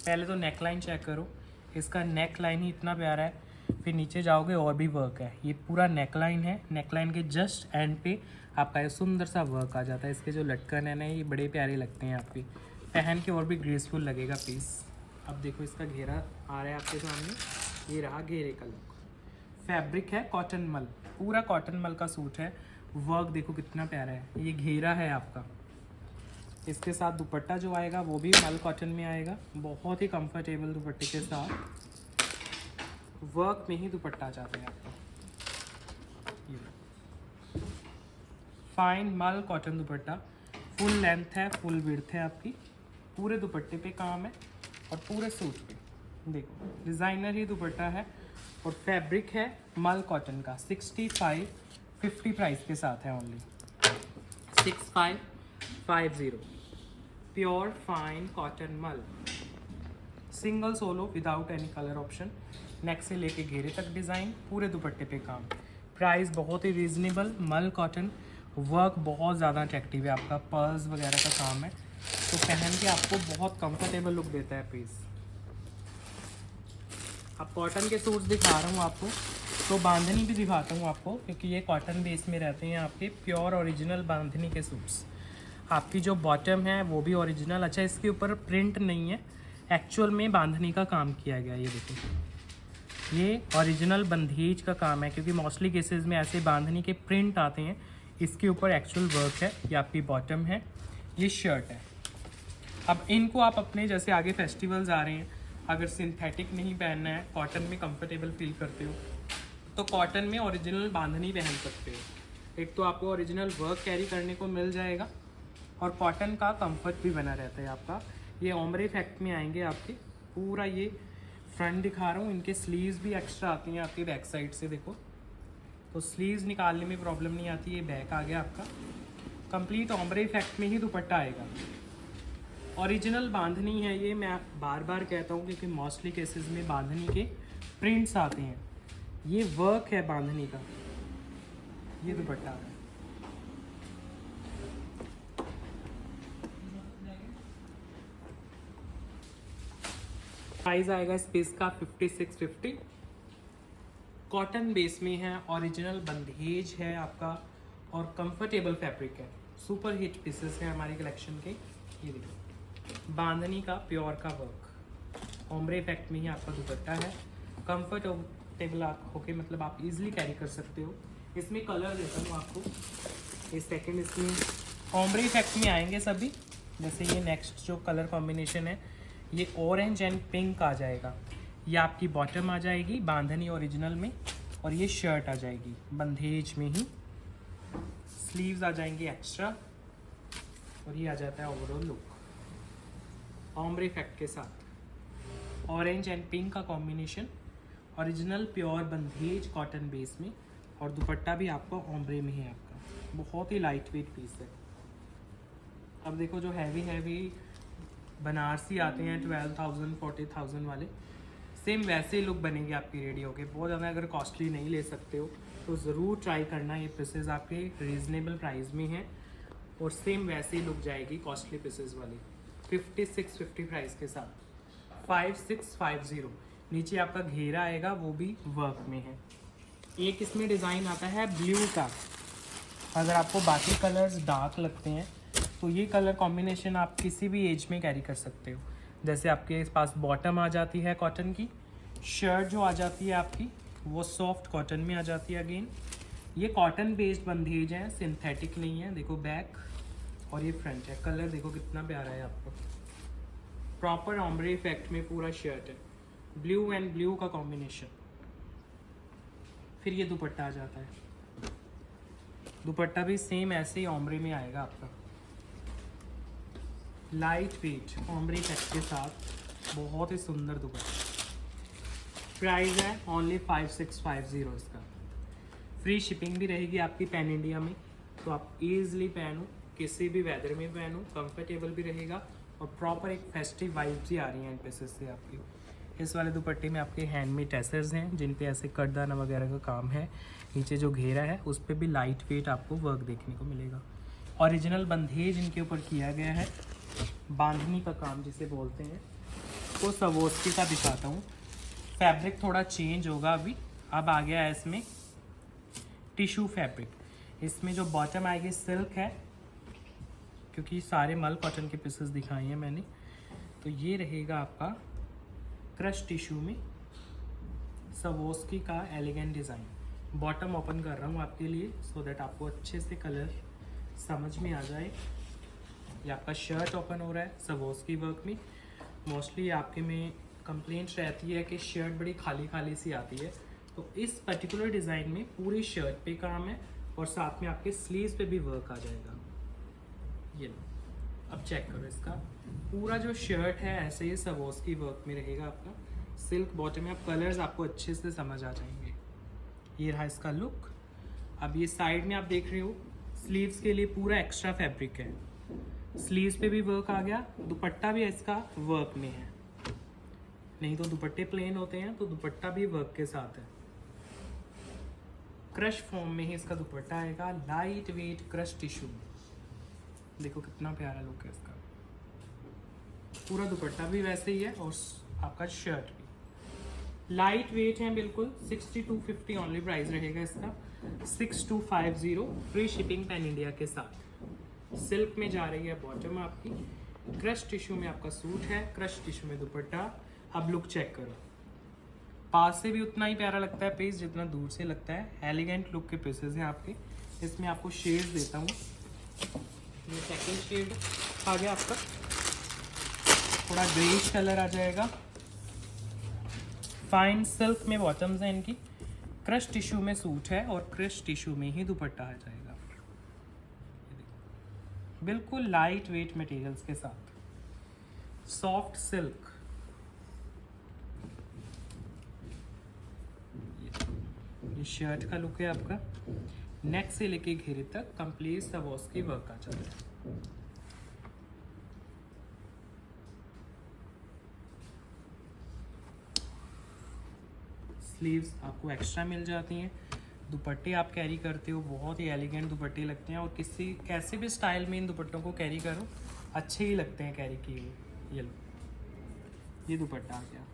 पहले तो नेक लाइन चेक करो, इसका नेक लाइन ही इतना प्यारा है। फिर नीचे जाओगे और भी वर्क है। ये पूरा नेक लाइन है, नेक लाइन के जस्ट एंड पे आपका ये सुंदर सा वर्क आ जाता है। इसके जो लटकन है ना, ये बड़े प्यारे लगते हैं आपके, पहन के और भी ग्रेसफुल लगेगा पीस। अब देखो इसका घेरा आ रहा है आपके सामने, ये रहा घेरे का लुक। फैब्रिक है कॉटन मल, पूरा कॉटन मल का सूट है। वर्क देखो कितना प्यारा है, ये घेरा है आपका। इसके साथ दुपट्टा जो आएगा वो भी मल कॉटन में आएगा, बहुत ही कंफर्टेबल दुपट्टे के साथ। वर्क में ही दुपट्टा आ जाता है आपका। ये फाइन मल कॉटन दुपट्टा, फुल लेंथ है, फुल विड्थ है आपकी। पूरे दुपट्टे पे काम है और पूरे सूट पे देखो डिज़ाइनर ही दुपट्टा है। और फैब्रिक है मल कॉटन का, 6550 प्राइस के साथ है ओनली। 6550 प्योर फाइन कॉटन मल, single solo without any colour option. Neck से लेके घेरे तक डिज़ाइन, पूरे दुपट्टे पे काम। प्राइस बहुत ही रीजनेबल। मल कॉटन वर्क बहुत ज़्यादा अट्रैक्टिव है आपका, पर्ल्स वगैरह का काम है, तो पहन के आपको बहुत कंफर्टेबल लुक देता है पीस। अब कॉटन के सूट्स दिखा रहा हूँ आपको, तो बांधनी भी दिखाता हूँ आपको, क्योंकि ये कॉटन बेस में रहते हैं आपके प्योर ओरिजिनल बांधनी के सूट्स। आपकी जो बॉटम है वो भी ओरिजिनल। अच्छा, इसके ऊपर प्रिंट नहीं है, एक्चुअल में बांधनी का काम किया गया। ये देखो, ये ओरिजिनल बंधेज का काम है, क्योंकि मोस्टली केसेस में ऐसे बांधनी के प्रिंट आते हैं। इसके ऊपर एक्चुअल वर्क है। ये आपकी बॉटम है, ये शर्ट है। अब इनको आप अपने जैसे आगे फेस्टिवल्स आ रहे हैं, अगर सिंथेटिक नहीं पहनना है, कॉटन में कंफर्टेबल फील करते हो, तो कॉटन में ओरिजिनल बांधनी पहन सकते हो। एक तो आपको ओरिजिनल वर्क कैरी करने को मिल जाएगा, और कॉटन का कंफर्ट भी बना रहता है आपका। ये ओम्ब्रे इफेक्ट में आएंगे आपके। पूरा ये फ्रंट दिखा रहा हूँ, इनके स्लीव्स भी एक्स्ट्रा आती हैं आपके बैक साइड से देखो, तो स्लीव्स निकालने में प्रॉब्लम नहीं आती। ये बैक आ गया आपका, कंप्लीट ओम्ब्रे इफेक्ट में ही दुपट्टा आएगा। ओरिजिनल बांधनी है ये, मैं बार बार कहता हूँ, क्योंकि मोस्टली केसेस में बांधनी के प्रिंट्स आते हैं। ये वर्क है बांधनी का, ये दुपट्टा है। प्राइस आएगा इस पीस का 5650। कॉटन बेस में है, ओरिजिनल बंधेज है आपका, और कंफर्टेबल फैब्रिक है, सुपर हिट पीसेस है हमारी कलेक्शन के। ये देखिए बांधनी का प्योर का वर्क, ओम्ब्रे इफेक्ट में ही आपका दुपट्टा है, कंफर्टेबल होके मतलब आप इजीली कैरी कर सकते हो। इसमें कलर देता हूँ आपको, ये सेकंड इसमें ओम्ब्रे इफेक्ट में आएंगे सभी। जैसे ये नेक्स्ट जो कलर कॉम्बिनेशन है ये ऑरेंज एंड पिंक आ जाएगा। ये आपकी बॉटम आ जाएगी बांधनी ओरिजिनल में, और ये शर्ट आ जाएगी बंधेज में ही। स्लीव्स आ जाएंगी एक्स्ट्रा, और ये आ जाता है ओवरऑल लुक ओम्ब्रे इफेक्ट के साथ। ऑरेंज एंड पिंक का कॉम्बिनेशन, ओरिजिनल प्योर बंधेज कॉटन बेस में, और दुपट्टा भी आपको ओम्ब्रे में है आपका। बहुत ही लाइट वेट पीस है। अब देखो जो हैवी बनारसी आते हैं 12,000 40,000 वाले, सेम वैसे ही लुक बनेंगे आपकी रेडी होके। बहुत ज़्यादा अगर कॉस्टली नहीं ले सकते हो तो ज़रूर ट्राई करना। ये पीसेस आपके रीज़नेबल प्राइस में हैं और सेम वैसे ही लुक जाएगी कॉस्टली पीसेस वाली। 5650 प्राइस के साथ 5650। नीचे आपका घेरा आएगा, वो भी वर्क में है। एक इसमें डिज़ाइन आता है ब्लू का। अगर आपको बाकी कलर्स डार्क लगते हैं तो ये कलर कॉम्बिनेशन आप किसी भी एज में कैरी कर सकते हो। जैसे आपके पास बॉटम आ जाती है कॉटन की, शर्ट जो आ जाती है आपकी वो सॉफ्ट कॉटन में आ जाती है। अगेन ये कॉटन बेस्ड बंधेज है, सिंथेटिक नहीं है। देखो बैक और ये फ्रंट है। कलर देखो कितना प्यारा है आपको, प्रॉपर ओम्ब्रे इफेक्ट में पूरा शर्ट है, ब्लू एंड ब्लू का कॉम्बिनेशन। फिर ये दुपट्टा आ जाता है, दुपट्टा भी सेम ऐसे ही ओम्ब्रे में आएगा आपका, लाइट वेट ओम्ब्रे इफेक्ट के साथ। बहुत ही सुंदर दुपट्टा। प्राइस है ओनली 5650 इसका। फ्री शिपिंग भी रहेगी आपकी पैन इंडिया में, तो आप इजीली पहनो, किसी भी वेदर में पहनो, कंफर्टेबल भी रहेगा और प्रॉपर एक फेस्टिव वाइब्स भी आ रही हैं इन पीसेस से आपकी। इस वाले दुपट्टे में आपके हैंडमेड टैसर्स हैं जिन पे ऐसे कटदाना वगैरह का काम है। नीचे जो घेरा है उस पर भी लाइट वेट आपको वर्क देखने को मिलेगा। ओरिजिनल बंधेज इनके ऊपर किया गया है, बांधनी का काम जिसे बोलते हैं। तो सवोस्की का दिखाता हूँ। फैब्रिक थोड़ा चेंज होगा अभी। अब आ गया है इसमें टिश्यू फैब्रिक। इसमें जो बॉटम आएगी सिल्क है, क्योंकि सारे मल कॉटन के पीसेस दिखाए हैं मैंने। तो ये रहेगा आपका क्रश टिश्यू में सवोस्की का एलिगेंट डिज़ाइन। बॉटम ओपन कर रहा हूँ आपके लिए सो दैट आपको अच्छे से कलर समझ में आ जाए। ये आपका शर्ट ओपन हो रहा है सवोस्की वर्क में। मोस्टली आपके में कंप्लेंट्स रहती है कि शर्ट बड़ी खाली खाली सी आती है, तो इस पर्टिकुलर डिज़ाइन में पूरी शर्ट पे काम है और साथ में आपके स्लीव्स पे भी वर्क आ जाएगा। ये लो, अब चेक करो इसका पूरा जो शर्ट है ऐसे ही सवोस्की वर्क में रहेगा आपका। सिल्क बॉटम में, अब कलर्स आपको अच्छे से समझ आ जाएंगे। ये रहा इसका लुक। अब ये साइड में आप देख रहे हो स्लीव्स के लिए पूरा एक्स्ट्रा फैब्रिक है, स्लीव्स पे भी वर्क आ गया। दुपट्टा भी इसका वर्क में है, नहीं तो दुपट्टे प्लेन होते हैं, तो दुपट्टा भी वर्क के साथ है। क्रश फॉर्म में ही इसका दुपट्टा आएगा, लाइट वेट क्रश टिश्यू में। देखो कितना प्यारा लुक है इसका। पूरा दुपट्टा भी वैसे ही है और आपका शर्ट भी लाइट वेट है बिल्कुल। 6250 ओनली प्राइस रहेगा इसका, 6250 फ्री शिपिंग पैन इंडिया के साथ। सिल्क में जा रही है बॉटम आपकी, क्रश टिश्यू में आपका सूट है, क्रश टिश्यू में दुपट्टा। अब लुक चेक करो, पास से भी उतना ही प्यारा लगता है पीस जितना दूर से लगता है। एलिगेंट लुक के पीसेस हैं आपके। इसमें आपको शेड्स देता हूँ। ये सेकंड शेड आ गया आपका, थोड़ा ग्रेइश कलर आ जाएगा। फाइन सिल्क में बॉटम्स हैं इनकी, क्रश टिश्यू में सूट है और क्रश टिश्यू में ही दुपट्टा आ जाएगा। बिल्कुल लाइट वेट मटेरियल्स के साथ, सॉफ्ट सिल्क। ये शर्ट का लुक है आपका, नेक से लेके घेरे तक कंप्लीट सवोस्की वर्क आ जाता है। स्लीव्स आपको एक्स्ट्रा मिल जाती हैं। दुपट्टे आप कैरी करते हो, बहुत ही एलिगेंट दुपट्टे लगते हैं और कैसे भी स्टाइल में इन दुपट्टों को कैरी करो अच्छे ही लगते हैं कैरी किए हुए। ये लो, ये दुपट्टा आ गया।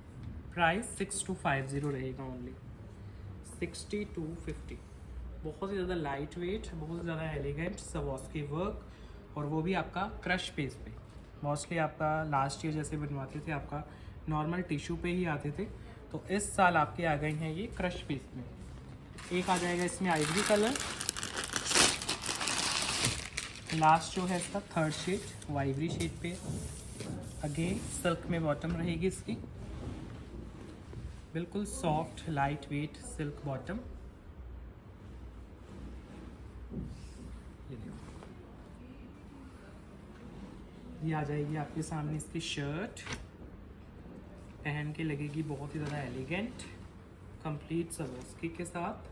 प्राइस 6250 रहेगा ओनली, 6250। बहुत ही ज़्यादा लाइट वेट, बहुत ज़्यादा एलिगेंट सवास्की वर्क, और वो भी आपका क्रश पेज पे। मोस्टली आपका लास्ट ईयर जैसे बनवाते थे आपका नॉर्मल टिश्यू पे ही आते थे, तो इस साल आपके आ गए हैं ये क्रश पेज में। एक आ जाएगा इसमें आइवरी कलर, लास्ट जो है इसका थर्ड शेड वो आइवरी शेड पे। अगेन सिल्क में बॉटम रहेगी इसकी, बिल्कुल soft light weight silk bottom. ये आ जाएगी आपके सामने इसकी शर्ट, पहन के लगेगी बहुत ही ज़्यादा एलिगेंट, कंप्लीट सवास्की के साथ।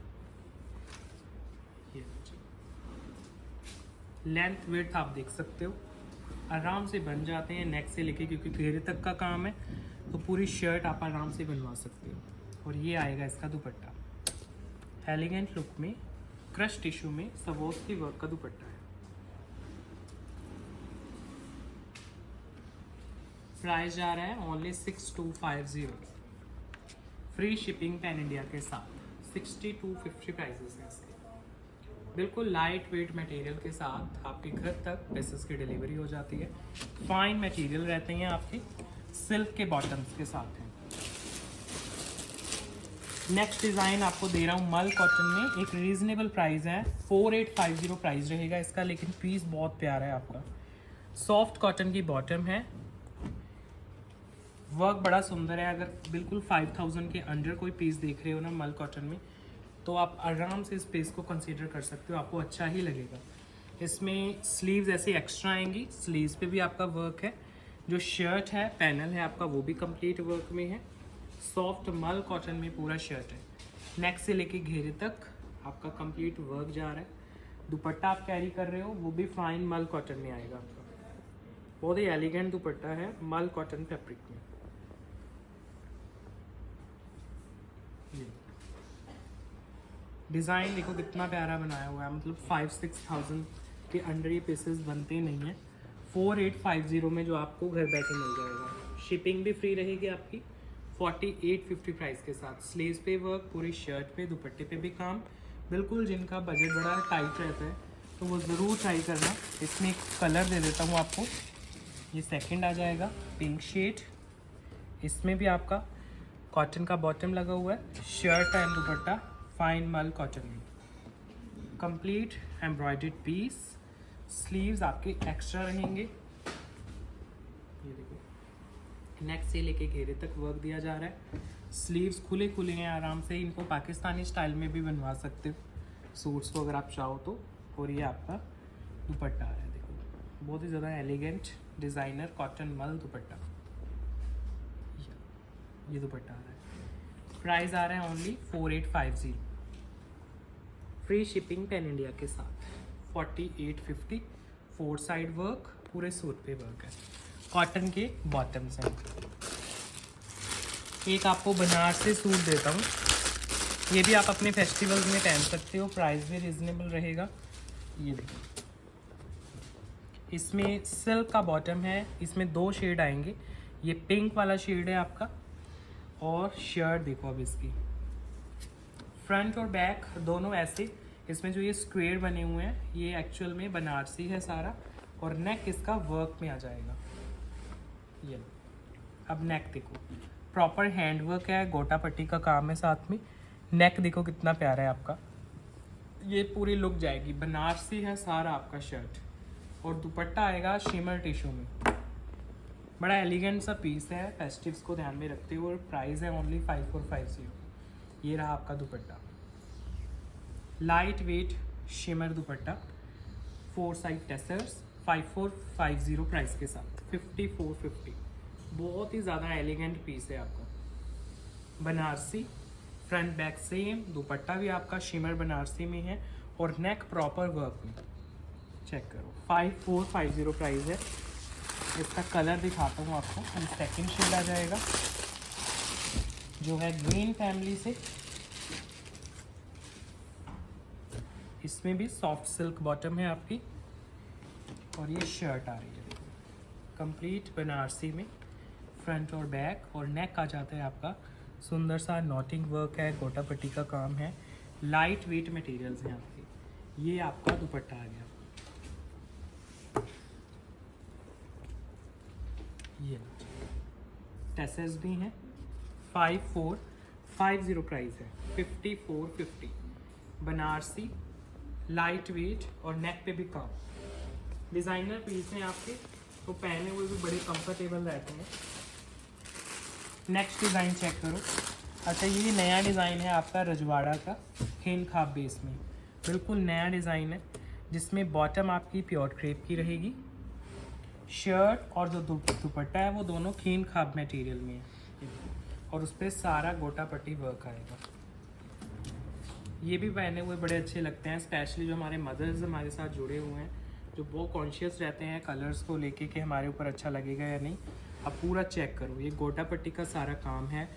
ये लेंथ विड्थ आप देख सकते हो, आराम से बन जाते हैं नेक से लेके, क्योंकि घेरे तक का काम है तो पूरी शर्ट आप आराम से बनवा सकते हो। और ये आएगा इसका दुपट्टा, एलिगेंट लुक में क्रश टिश्यू में सवास्की वर्क का दुपट्टा है। प्राइस जा रहा है only 6250, free shipping pan India के साथ। 6250 प्राइसेस हैं इसके। बिल्कुल लाइट वेट मटेरियल के साथ आपके घर तक पीसेस की डिलीवरी हो जाती है। फाइन मटेरियल रहते हैं आपके, सिल्क के बॉटम्स के साथ हैं। नेक्स्ट डिज़ाइन आपको दे रहा हूँ मल कॉटन में, एक रीजनेबल प्राइस है, 4850 प्राइस रहेगा इसका, लेकिन पीस बहुत प्यारा है आपका। सॉफ्ट कॉटन की बॉटम है, वर्क बड़ा सुंदर है। अगर बिल्कुल 5000 के अंडर कोई पीस देख रहे हो ना मल कॉटन में, तो आप आराम से इस पीस को कंसीडर कर सकते हो, आपको अच्छा ही लगेगा। इसमें स्लीव्स ऐसे एक्स्ट्रा आएंगी, स्लीव्स पे भी आपका वर्क है। जो शर्ट है पैनल है आपका वो भी कंप्लीट वर्क में है। सॉफ्ट मल कॉटन में पूरा शर्ट है, नेक से लेके घेरे तक आपका कंप्लीट वर्क जा रहा है। दुपट्टा आप कैरी कर रहे हो वो भी फाइन मल कॉटन में आएगा आपका, बहुत ही एलिगेंट दुपट्टा है मल कॉटन फैब्रिक में। डिज़ाइन देखो कितना प्यारा बनाया हुआ है, मतलब 5-6,000 के अंडर ये पीसेस बनते नहीं हैं। 4850 में जो आपको घर बैठे मिल जाएगा। शिपिंग भी फ्री रहेगी आपकी 4850 प्राइस के साथ। स्लीव्स पे वर्क, पूरी शर्ट पे, दुपट्टे पे भी काम। बिल्कुल जिनका बजट बड़ा टाइट रहता है तो वो ज़रूर ट्राई करना। इसमें एक कलर दे देता हूँ आपको, ये सेकंड आ जाएगा पिंक शेड। इसमें भी आपका कॉटन का बॉटम लगा हुआ है, शर्ट एंड दुपट्टा फाइन मल कॉटन में, कंप्लीट एम्ब्रॉयडर्ड पीस। स्लीव्स आपके एक्स्ट्रा रहेंगे, ये देखो नेक से लेके घेरे तक वर्क दिया जा रहा है। स्लीव्स खुले खुले हैं, आराम से इनको पाकिस्तानी स्टाइल में भी बनवा सकते हो सूट्स को अगर आप चाहो तो। और ये आपका दुपट्टा है, देखो बहुत ही ज़्यादा एलिगेंट डिज़ाइनर कॉटन मल दुपट्टा, ये दुपट्टा आ रहा है। प्राइस आ रहा है only 4850, free shipping pan India के साथ। 4850, 4 साइड वर्क, पूरे सूट पे वर्क है, कॉटन के बॉटम्स हैं। एक आपको बनारसी सूट देता हूँ, ये भी आप अपने फेस्टिवल्स में पहन सकते हो, प्राइस भी रिजनेबल रहेगा। ये देखो इसमें सिल्क का बॉटम है, इसमें 2 शेड आएंगे, ये पिंक वाला शेड है आपका। और शर्ट देखो अब इसकी, फ्रंट और बैक दोनों ऐसे, इसमें जो ये स्क्वेयर बने हुए हैं ये एक्चुअल में बनारसी है सारा, और नेक इसका वर्क में आ जाएगा। ये अब नेक देखो प्रॉपर हैंड वर्क है, गोटा पट्टी का काम है साथ में। नेक देखो कितना प्यारा है आपका, ये पूरी लुक जाएगी, बनारसी है सारा आपका शर्ट। और दुपट्टा आएगा शिमर टिश्यू में, बड़ा एलिगेंट सा पीस है, फेस्टिव्स को ध्यान में रखते हुए। और प्राइस है ओनली 5450। ये रहा आपका dupatta, light weight shimmer dupatta, 4 side tassels, 5450 price के साथ। 5450, बहुत ही ज़्यादा एलिगेंट पीस है आपका, बनारसी फ्रंट बैक सेम, दुपट्टा भी आपका शिमर बनारसी में है, और नेक प्रॉपर वर्क में। चेक करो 5450 प्राइस है। इसका कलर दिखाता हूँ आपको, सेकंड शेड आ जाएगा जो है ग्रीन फैमिली से। इसमें भी सॉफ्ट सिल्क बॉटम है आपकी, और ये शर्ट आ रही है कंप्लीट बनारसी में, फ्रंट और बैक। और नेक आ जाता है आपका सुंदर सा नॉटिंग वर्क है, गोटा पट्टी का काम है, लाइट वेट मटेरियल्स हैं आपके। ये आपका दुपट्टा आ गया। ये टेसेस भी हैं। 5450 प्राइस है। 5450 बनारसी लाइट वेट और नेक पे भी काम। डिज़ाइनर पीस हैं आपके, तो पहने हुए भी बड़े कंफर्टेबल रहते हैं। नेक्स्ट डिज़ाइन चेक करो। अच्छा, ये नया डिज़ाइन है आपका रजवाड़ा का, खेन खाब बेस में। बिल्कुल नया डिज़ाइन है, जिसमें बॉटम आपकी प्योर क्रेप की रहेगी। शर्ट और जो दुपट्टा है वो दोनों खेन खाब मटेरियल में है, और उस पर सारा गोटा पट्टी वर्क आएगा। ये भी पहने हुए बड़े अच्छे लगते हैं, स्पेशली जो हमारे मदर्स हमारे साथ जुड़े हुए हैं, जो बहुत कॉन्शियस रहते हैं कलर्स को लेके कि हमारे ऊपर अच्छा लगेगा या नहीं। अब पूरा चेक करो, ये गोटा पट्टी का सारा काम है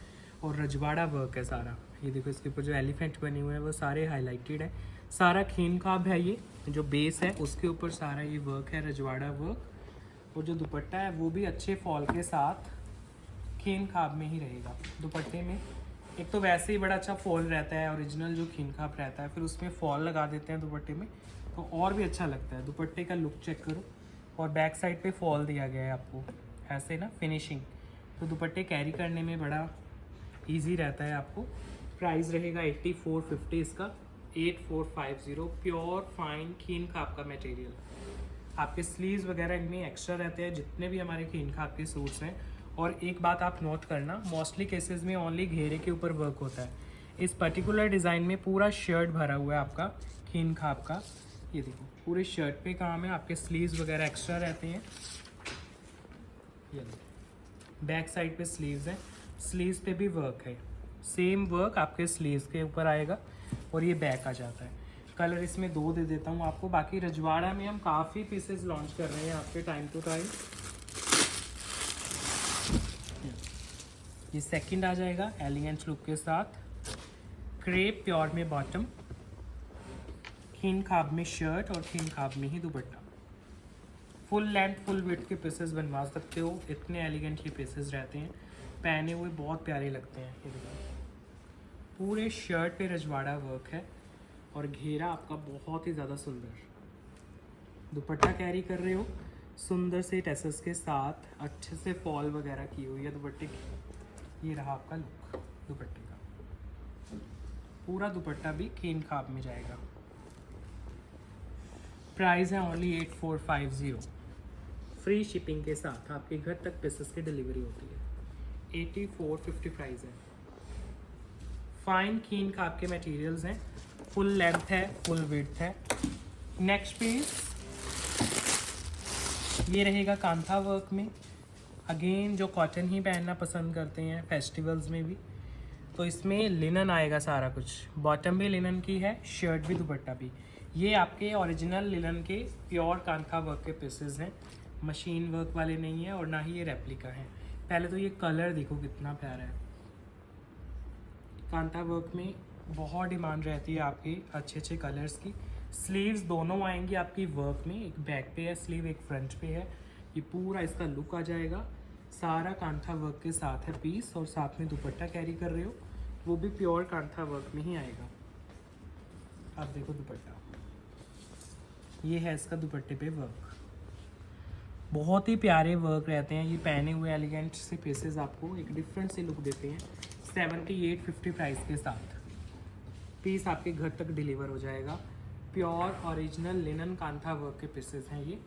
और रजवाड़ा वर्क है सारा। ये देखो, इसके ऊपर जो एलिफेंट बने हुए हैं वो सारे हाईलाइटेड है। सारा खेन खाब है, ये जो बेस है उसके ऊपर सारा ये वर्क है, रजवाड़ा वर्क। और जो दुपट्टा है वो भी अच्छे फॉल के साथ खेन खाब में ही रहेगा। दुपट्टे में एक तो वैसे ही बड़ा अच्छा फॉल रहता है, ओरिजिनल जो खेन खाब रहता है, फिर उसमें फॉल लगा देते हैं दुपट्टे में, तो और भी अच्छा लगता है। दुपट्टे का लुक चेक करो, और बैक साइड पे फॉल दिया गया है आपको ऐसे ना, फिनिशिंग। तो दुपट्टे कैरी करने में बड़ा इजी रहता है आपको। प्राइस रहेगा 8450 इसका। 8450 प्योर फाइन खीन खाब का मटेरियल। आपके स्लीव्स वगैरह इनमें एक्स्ट्रा रहते हैं, जितने भी हमारे खीन खाब के सूट्स हैं। और एक बात आप नोट करना, मोस्टली केसेस में ओनली घेरे के ऊपर वर्क होता है। इस पर्टिकुलर डिज़ाइन में पूरा शर्ट भरा हुआ है आपका खीन खाब का। ये देखो, पूरे शर्ट पे काम है, आपके स्लीव्स वगैरह एक्स्ट्रा रहते हैं। ये देखो, बैक साइड पे स्लीव्स हैं, स्लीव्स पे भी वर्क है, सेम वर्क आपके स्लीव्स के ऊपर आएगा, और ये बैक आ जाता है। कलर इसमें 2 दे देता हूँ आपको। बाकी रजवाड़ा में हम काफ़ी पीसेस लॉन्च कर रहे हैं आपके टाइम टू टाइम। ये सेकंड आ जाएगा एलिगेंट लुक के साथ, क्रेप प्योर में बॉटम, खीन खाब में शर्ट और खीन खाब में ही dupatta. Full length full width के पीसेस बनवा सकते हो, इतने एलिगेंट ये पीसेस रहते हैं, पहने हुए बहुत प्यारे लगते हैं। ये देखो, पूरे शर्ट पे रजवाड़ा वर्क है, और घेरा आपका बहुत ही ज़्यादा सुंदर। दुपट्टा कैरी कर रहे हो सुंदर से टेसस के साथ, अच्छे से फॉल वगैरह की हुई है दुपट्टे की। ये रहा आपका लुक दुपट्टे का। पूरा दुपट्टा भी खीन खाब में जाएगा। प्राइस है ओनली 8450। फ्री शिपिंग के साथ आपके घर तक पीसेस की डिलीवरी होती है। 8450 प्राइस है। फाइन खीन खाब के मटेरियल्स हैं, फुल लेंथ है, फुल विड्थ है। नेक्स्ट पीस ये रहेगा कांथा वर्क में। अगेन जो कॉटन ही पहनना पसंद करते हैं फेस्टिवल्स में भी, तो इसमें लिनन आएगा सारा कुछ। बॉटम भी लिनन की है, शर्ट भी दुपट्टा भी। ये आपके ओरिजिनल लिनन के प्योर कांथा वर्क के पीसेस हैं, मशीन वर्क वाले नहीं है, और ना ही ये रेप्लिका है। पहले तो ये कलर देखो कितना प्यारा है। कांथा वर्क में बहुत डिमांड रहती है आपकी अच्छे अच्छे कलर्स की। स्लीव्स दोनों आएंगी आपकी वर्क में, एक बैक पे है स्लीव, एक फ्रंट पे है। ये पूरा इसका लुक आ जाएगा, सारा कांथा वर्क के साथ है पीस, और साथ में दुपट्टा कैरी कर रहे हो वो भी प्योर कांथा वर्क में ही आएगा। आप देखो दुपट्टा, ये है इसका दुपट्टे पे वर्क। बहुत ही प्यारे वर्क रहते हैं ये, पहने हुए एलिगेंट से पीसेस आपको एक डिफरेंट से लुक देते हैं। 7850 प्राइस के साथ पीस आपके घर तक डिलीवर हो जाएगा। Pure original linen kantha work के पीसेस हैं ये।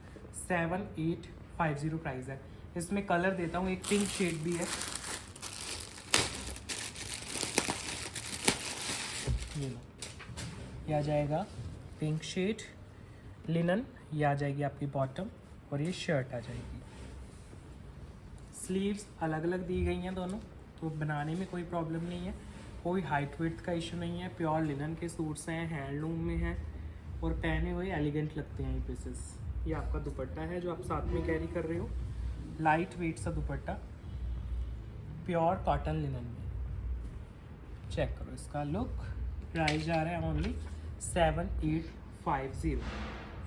7850 प्राइस है। इसमें कलर देता हूँ, एक पिंक शेड भी है, ये लो, ये आ जाएगा पिंक शेड लिनन। ये आ जाएगी आपकी बॉटम, और ये शर्ट आ जाएगी। स्लीव्स अलग अलग दी गई हैं दोनों, तो बनाने में कोई प्रॉब्लम नहीं है, कोई हाइट विड्थ का इशू नहीं है। प्योर लिनन के सूट्स हैं, हैंडलूम में हैं, और पहने हुए एलिगेंट लगते हैं ये पीसेस। ये आपका दुपट्टा है जो आप साथ में कैरी कर रहे हो, लाइट वेट सा दुपट्टा, प्योर कॉटन लिनन में। चेक करो इसका लुक। प्राइस जा रहा है only 7850,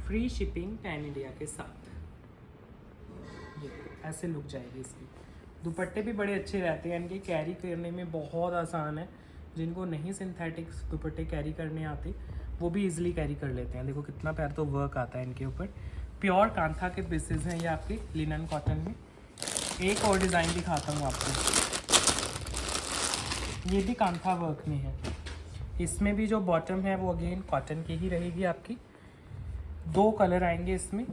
free shipping pan India के साथ। ये ऐसे लुक जाएगी इसकी। दुपट्टे भी बड़े अच्छे रहते हैं इनके, कैरी करने में बहुत आसान है। जिनको नहीं सिंथेटिक दुपट्टे कैरी करने आते वो भी इजीली कैरी कर लेते हैं। देखो कितना प्यार तो वर्क आता है इनके ऊपर। प्योर कांथा के पीसेज हैं ये आपके लिनन कॉटन में। एक और डिज़ाइन दिखाता हूँ आपको, ये भी कांथा वर्क में है। इसमें भी जो बॉटम है वो अगेन कॉटन की ही रहेगी आपकी। 2 कलर आएंगे इसमें।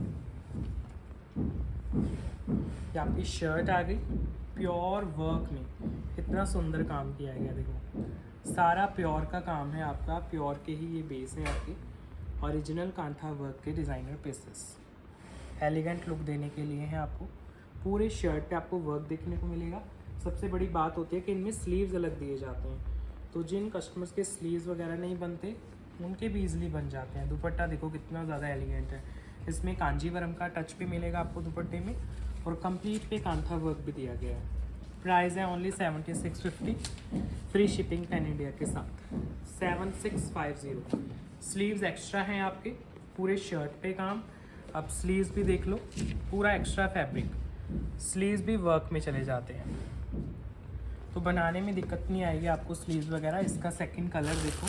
ये आपकी शर्ट आ गई प्योर वर्क में, इतना सुंदर काम किया गया। देखो सारा प्योर का काम है आपका, प्योर के ही ये बेस है आपके। ओरिजिनल कांथा वर्क के डिज़ाइनर पीसेस एलिगेंट लुक देने के लिए हैं आपको। पूरे शर्ट पे आपको वर्क देखने को मिलेगा। सबसे बड़ी बात होती है कि इनमें स्लीव्स अलग दिए जाते हैं, तो जिन कस्टमर्स के स्लीव्स वगैरह नहीं बनते उनके भी ईजिली बन जाते हैं। दुपट्टा देखो कितना ज़्यादा एलिगेंट है। इसमें कांजीवरम का टच भी मिलेगा आपको दुपट्टे में, और कंप्लीट पे कांथा वर्क भी दिया गया है। प्राइस है only 7650, free shipping pan India के साथ 7650। स्लीव्स एक्स्ट्रा हैं आपके पूरे शर्ट पे काम। अब स्लीव्स भी देख लो, पूरा एक्स्ट्रा फैब्रिक, स्लीव्स भी वर्क में चले जाते हैं, तो बनाने में दिक्कत नहीं आएगी आपको स्लीव्स वगैरह। इसका सेकंड कलर देखो,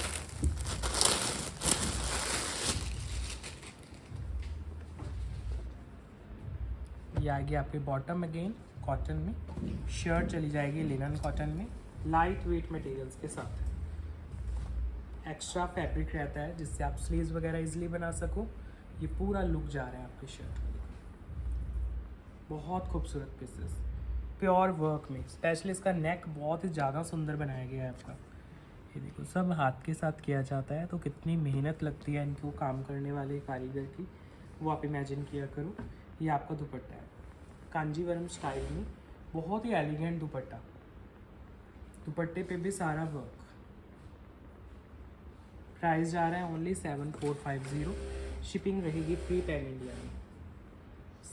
ये आएगी आपके बॉटम अगेन कॉटन में, शर्ट चली जाएगी लिनन कॉटन में, लाइट वेट मटेरियल्स के साथ। एक्स्ट्रा फैब्रिक रहता है जिससे आप स्लीव्स वगैरह इजीली बना सको। ये पूरा लुक जा रहा है आपकी शर्ट, बहुत खूबसूरत पीसेस प्योर वर्क में। स्पेशली इसका नेक बहुत ही ज़्यादा सुंदर बनाया गया है आपका। ये देखो सब हाथ के साथ किया जाता है, तो कितनी मेहनत लगती है इनको काम करने वाले कारीगर की, वो आप इमेजिन किया करो। ये आपका दुपट्टा है कांजीवरम स्टाइल में, बहुत ही एलिगेंट दुपट्टा। दुपट्टे पे भी सारा वर्क। प्राइस जा रहा है ओनली 7450, शिपिंग रहेगी फ्री पैन इंडिया में।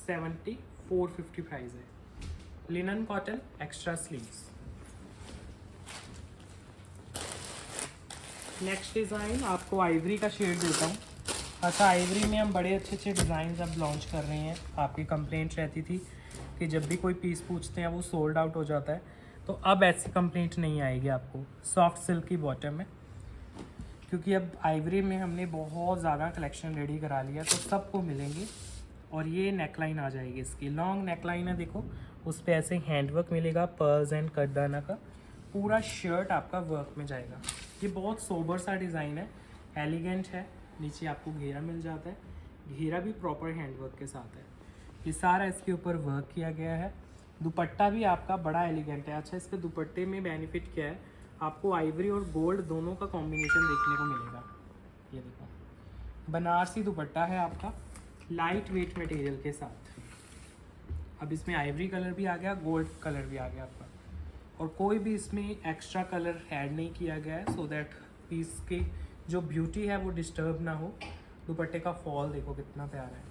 7450 प्राइस है। Linen cotton extra sleeves. Next design आपको आइवरी का शेड देता हूँ। अच्छा, आइवरी में हम बड़े अच्छे अच्छे डिज़ाइन अब लॉन्च कर रहे हैं। आपकी कंप्लेंट रहती थी कि जब भी कोई पीस पूछते हैं वो सोल्ड आउट हो जाता है, तो अब ऐसी कंप्लेंट नहीं आएगी आपको। सॉफ्ट सिल्क की बॉटम है, क्योंकि अब आइवरी में हमने बहुत ज़्यादा कलेक्शन रेडी करा लिया, तो सबको मिलेंगे। और ये नेकलाइन आ जाएगी इसकी, लॉन्ग नेकलाइन है देखो, उस पर ऐसे हैंडवर्क मिलेगा, पर्ल्स एंड कटदाना का। पूरा शर्ट आपका वर्क में जाएगा। ये बहुत सोबर सा डिज़ाइन है, एलिगेंट है। नीचे आपको घेरा मिल जाता है, घेरा भी प्रॉपर हैंडवर्क के साथ है। ये सारा इसके ऊपर वर्क किया गया है। दुपट्टा भी आपका बड़ा एलिगेंट है। अच्छा, इसके दुपट्टे में बेनिफिट क्या है, आपको आइवरी और गोल्ड दोनों का कॉम्बिनेशन देखने को मिलेगा। ये देखो बनारसी दुपट्टा है आपका, लाइट वेट मटेरियल के साथ। अब इसमें आइवरी कलर भी आ गया, गोल्ड कलर भी आ गया आपका, और कोई भी इसमें एक्स्ट्रा कलर ऐड नहीं किया गया है, सो दैट पीस की जो ब्यूटी है वो डिस्टर्ब ना हो। दुपट्टे का फॉल देखो कितना प्यारा है,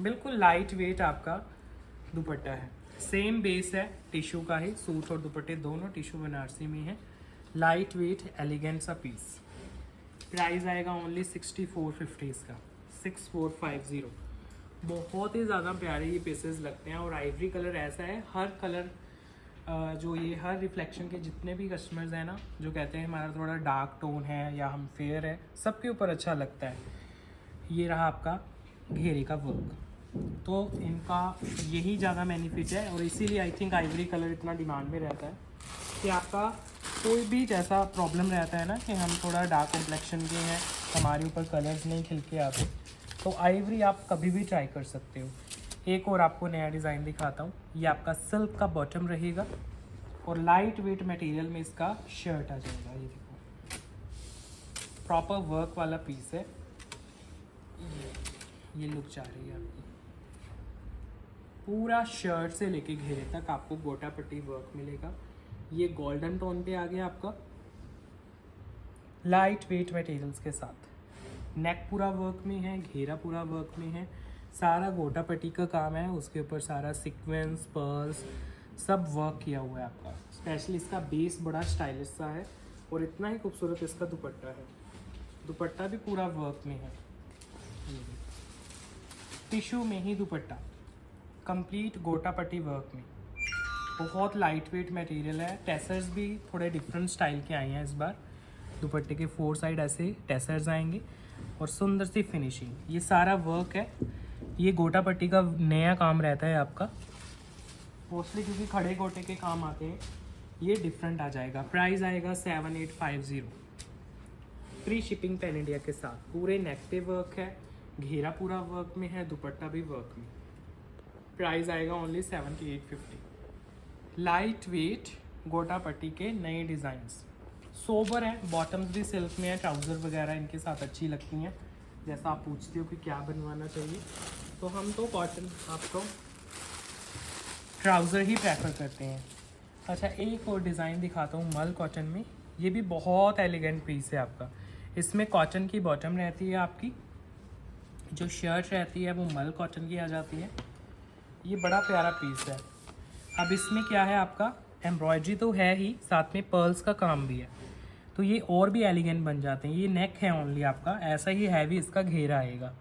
बिल्कुल लाइट वेट आपका दुपट्टा है। सेम बेस है टिश्यू का ही, सूट और दुपट्टे दोनों टिश्यू बनारसी में है। लाइट वेट एलिगेंट सा पीस। प्राइस आएगा ओनली 6450 इसका, 6450। बहुत ही ज़्यादा प्यारे ये पीसेस लगते हैं। और आइवरी कलर ऐसा है, हर कलर जो ये हर रिफ्लेक्शन के जितने भी कस्टमर्स हैं ना, जो कहते हैं हमारा थोड़ा डार्क टोन है या हम फेयर है, सबके ऊपर अच्छा लगता है। ये रहा आपका घेरे का वर्क, तो इनका यही ज़्यादा बेनिफिट है। और इसीलिए आई थिंक आइवरी कलर इतना डिमांड में रहता है कि आपका कोई भी जैसा प्रॉब्लम रहता है ना कि हम थोड़ा डार्क कॉम्प्लेक्शन के हैं, हमारे ऊपर कलर्स नहीं खिल के आते, तो आइवरी आप कभी भी ट्राई कर सकते हो। एक और आपको नया डिज़ाइन दिखाता हूँ। ये आपका सिल्क का बॉटम रहेगा और लाइट वेट मटेरियल में इसका शर्ट आ जाएगा। ये देखो प्रॉपर वर्क वाला पीस है। ये लुक जा रही है आपकी, पूरा शर्ट से लेके घेरे तक आपको गोटा पट्टी वर्क मिलेगा। ये गोल्डन टोन पे आ गया आपका, लाइट वेट मटेरियल्स के साथ। नेक पूरा वर्क में है, घेरा पूरा वर्क में है, सारा गोटा पट्टी का काम है, उसके ऊपर सारा सीक्वेंस पर्ल्स सब वर्क किया हुआ है आपका। स्पेशली इसका बेस बड़ा स्टाइलिश सा है और इतना ही खूबसूरत इसका दुपट्टा है। दुपट्टा भी पूरा वर्क में है, टिश्यू में ही दुपट्टा, कंप्लीट गोटा पट्टी वर्क में। बहुत लाइट वेट मटेरियल है। टेसर्स भी थोड़े डिफरेंट स्टाइल के आए हैं इस बार। दुपट्टे के 4 साइड ऐसे टेसर्स आएंगे और सुंदर सी फिनिशिंग। ये सारा वर्क है, ये गोटा पट्टी का नया काम रहता है आपका मोस्टली, क्योंकि खड़े गोटे के काम आते हैं। ये डिफरेंट आ जाएगा। प्राइस आएगा 7850। फ्री शिपिंग पैन इंडिया के साथ। पूरे नेक पे वर्क है, घेरा पूरा वर्क में है, दुपट्टा भी वर्क में। प्राइस आएगा ओनली 7850। लाइट वेट गोटा पट्टी के नए डिज़ाइंस, सोबर है। बॉटम्स भी सिल्क में है, ट्राउज़र वगैरह इनके साथ अच्छी लगती हैं। जैसा आप पूछते हो कि क्या बनवाना चाहिए, तो हम तो कॉटन आपको ट्राउज़र ही प्रेफर करते हैं। अच्छा, एक और डिज़ाइन दिखाता हूँ मल कॉटन में। ये भी बहुत एलिगेंट पीस है आपका। इसमें कॉटन की बॉटम रहती है, आपकी जो शर्ट रहती है वो मल कॉटन की आ जाती है। ये बड़ा प्यारा पीस है। अब इसमें क्या है, आपका एम्ब्रॉयडरी तो है ही, साथ में पर्ल्स का काम भी है, तो ये और भी एलिगेंट बन जाते हैं। ये नेक है ओनली आपका, ऐसा ही हैवी इसका घेरा आएगा।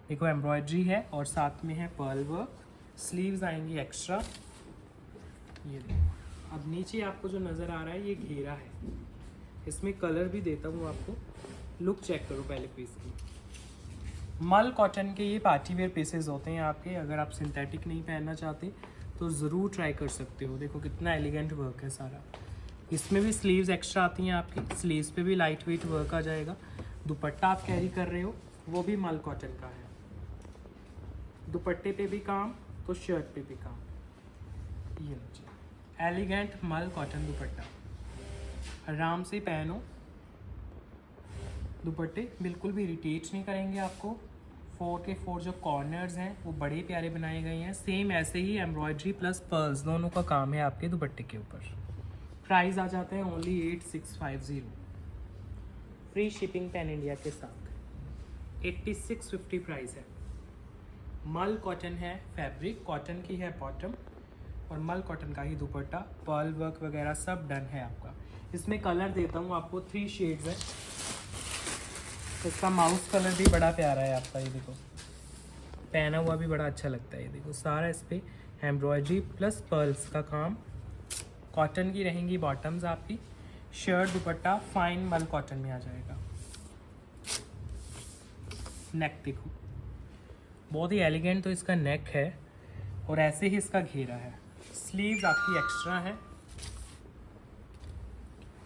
देखो एम्ब्रॉयडरी है और साथ में है पर्ल वर्क। स्लीव्स आएंगी एक्स्ट्रा। ये देखो, अब नीचे आपको जो नज़र आ रहा है ये घेरा है। इसमें कलर भी देता हूँ आपको, लुक चेक करो पहले पीस की। मल कॉटन के ये पार्टी वेयर पीसेस होते हैं आपके। अगर आप सिंथेटिक नहीं पहनना चाहते तो ज़रूर ट्राई कर सकते हो। देखो कितना एलिगेंट वर्क है सारा। इसमें भी स्लीव्स एक्स्ट्रा आती हैं आपकी। स्लीव्स पे भी लाइट वेट वर्क आ जाएगा। दुपट्टा आप कैरी कर रहे हो वो भी मल कॉटन का है। दुपट्टे पे भी काम तो शर्ट पे भी काम। ये लीजिए एलिगेंट मल कॉटन दुपट्टा, आराम से पहनो। दुपट्टे बिल्कुल भी इरिटेट नहीं करेंगे आपको। 4 के 4 जो कॉर्नर्स हैं वो बड़े प्यारे बनाए गए हैं। सेम ऐसे ही एम्ब्रॉयडरी प्लस पर्ल्स दोनों का काम है आपके दुपट्टे के ऊपर। प्राइस आ जाते हैं only 8650। Free shipping pan India के साथ। 8650 प्राइस है। मल कॉटन है, फैब्रिक कॉटन की है बॉटम, और मल कॉटन का ही दुपट्टा। पर्ल वर्क वगैरह सब डन है आपका। इसमें कलर देता हूँ आपको, 3 शेड्स है। इसका माउस कलर भी बड़ा प्यारा है आपका। ये देखो पहना हुआ भी बड़ा अच्छा लगता है। ये देखो सारा इस पर एम्ब्रॉयडरी प्लस पर्ल्स का काम। कॉटन की रहेंगी बॉटम्स आपकी। शर्ट दुपट्टा फाइन मल कॉटन में आ जाएगा। नेक देखो बहुत ही एलिगेंट तो इसका नेक है, और ऐसे ही इसका घेरा है। स्लीव्स आपकी एक्स्ट्रा है।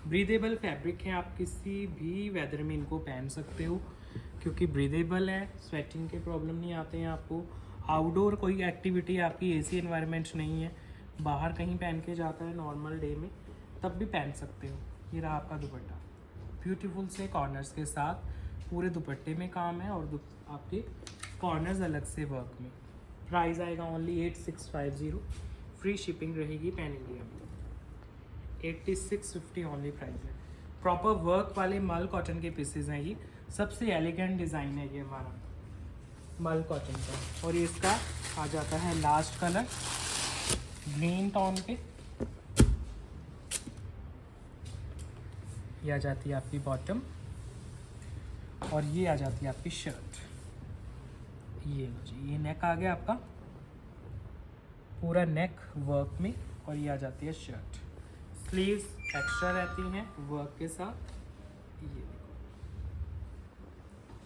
ब्रीदेबल फैब्रिक है, आप किसी भी वेदर में इनको पहन सकते हो क्योंकि ब्रीदेबल है। स्वेटिंग के प्रॉब्लम नहीं आते हैं आपको। आउटडोर कोई एक्टिविटी आपकी एसी एनवायरनमेंट नहीं है, बाहर कहीं पहन के जाता है नॉर्मल डे में, तब भी पहन सकते हो। ये रहा आपका दुपट्टा, ब्यूटीफुल से कॉर्नर्स के साथ। पूरे दुपट्टे में काम है और आपके कॉर्नर्स अलग से वर्क में। प्राइस आएगा ओनली 8650। फ्री शिपिंग रहेगी पैन इंडिया में। 8650 ओनली प्राइस है। प्रॉपर वर्क वाले मल कॉटन के पीसेज हैं। ये सबसे एलिगेंट डिज़ाइन है ये हमारा मल कॉटन का। और ये इसका आ जाता है लास्ट कलर ग्रीन टोन पे। ये आ जाती है आपकी बॉटम और ये आ जाती है आपकी शर्ट। ये जी, ये नेक आ गया आपका पूरा नेक वर्क में, और ये आ जाती है शर्ट। स्लीव्स एक्स्ट्रा रहती हैं वर्क के साथ। ये देखो,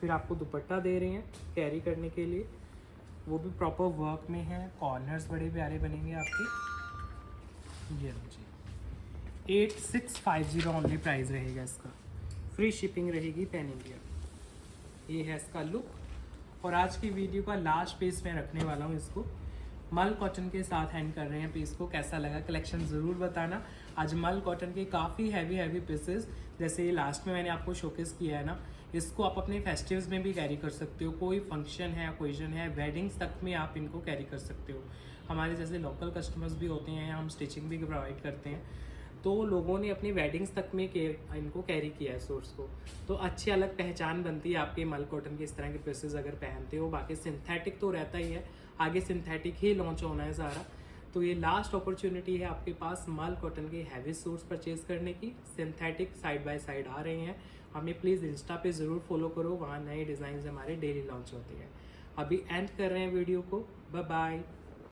फिर आपको दुपट्टा दे रहे हैं कैरी करने के लिए, वो भी प्रॉपर वर्क में है। कॉर्नर्स बड़े प्यारे बनेंगे आपके। ये जी 8650 ओनली प्राइस रहेगा इसका। फ्री शिपिंग रहेगी पैन इंडिया। ये है इसका लुक। और आज की वीडियो का लास्ट पीस मैं रखने वाला हूँ। इसको मल कॉटन के साथ हैंड कर रहे हैं पीस को। कैसा लगा कलेक्शन ज़रूर बताना। आज मल कॉटन के काफ़ी हैवी पीसेस, जैसे ये लास्ट में मैंने आपको शोकेस किया है ना, इसको आप अपने फेस्टिव्स में भी कैरी कर सकते हो। कोई फंक्शन है, ओकेजन है, वेडिंग्स तक में आप इनको कैरी कर सकते हो। हमारे जैसे लोकल कस्टमर्स भी होते हैं, हम स्टिचिंग भी प्रोवाइड करते हैं, तो लोगों ने अपनी वेडिंग्स तक में इनको कैरी किया है सोर्स को। तो अच्छी अलग पहचान बनती है आपके मल कॉटन के इस तरह के पीसेस अगर पहनते हो। बाकी सिंथेटिक तो रहता ही है, आगे सिंथेटिक ही लॉन्च होना है सारा। तो ये लास्ट अपॉर्चुनिटी है आपके पास मल कॉटन के हैवी सूट्स परचेज करने की। सिंथेटिक साइड बाय साइड आ रहे हैं। हमें प्लीज़ इंस्टा पे ज़रूर फॉलो करो, वहाँ नए डिज़ाइन हमारे डेली लॉन्च होते हैं। अभी एंड कर रहे हैं वीडियो को। Bye bye.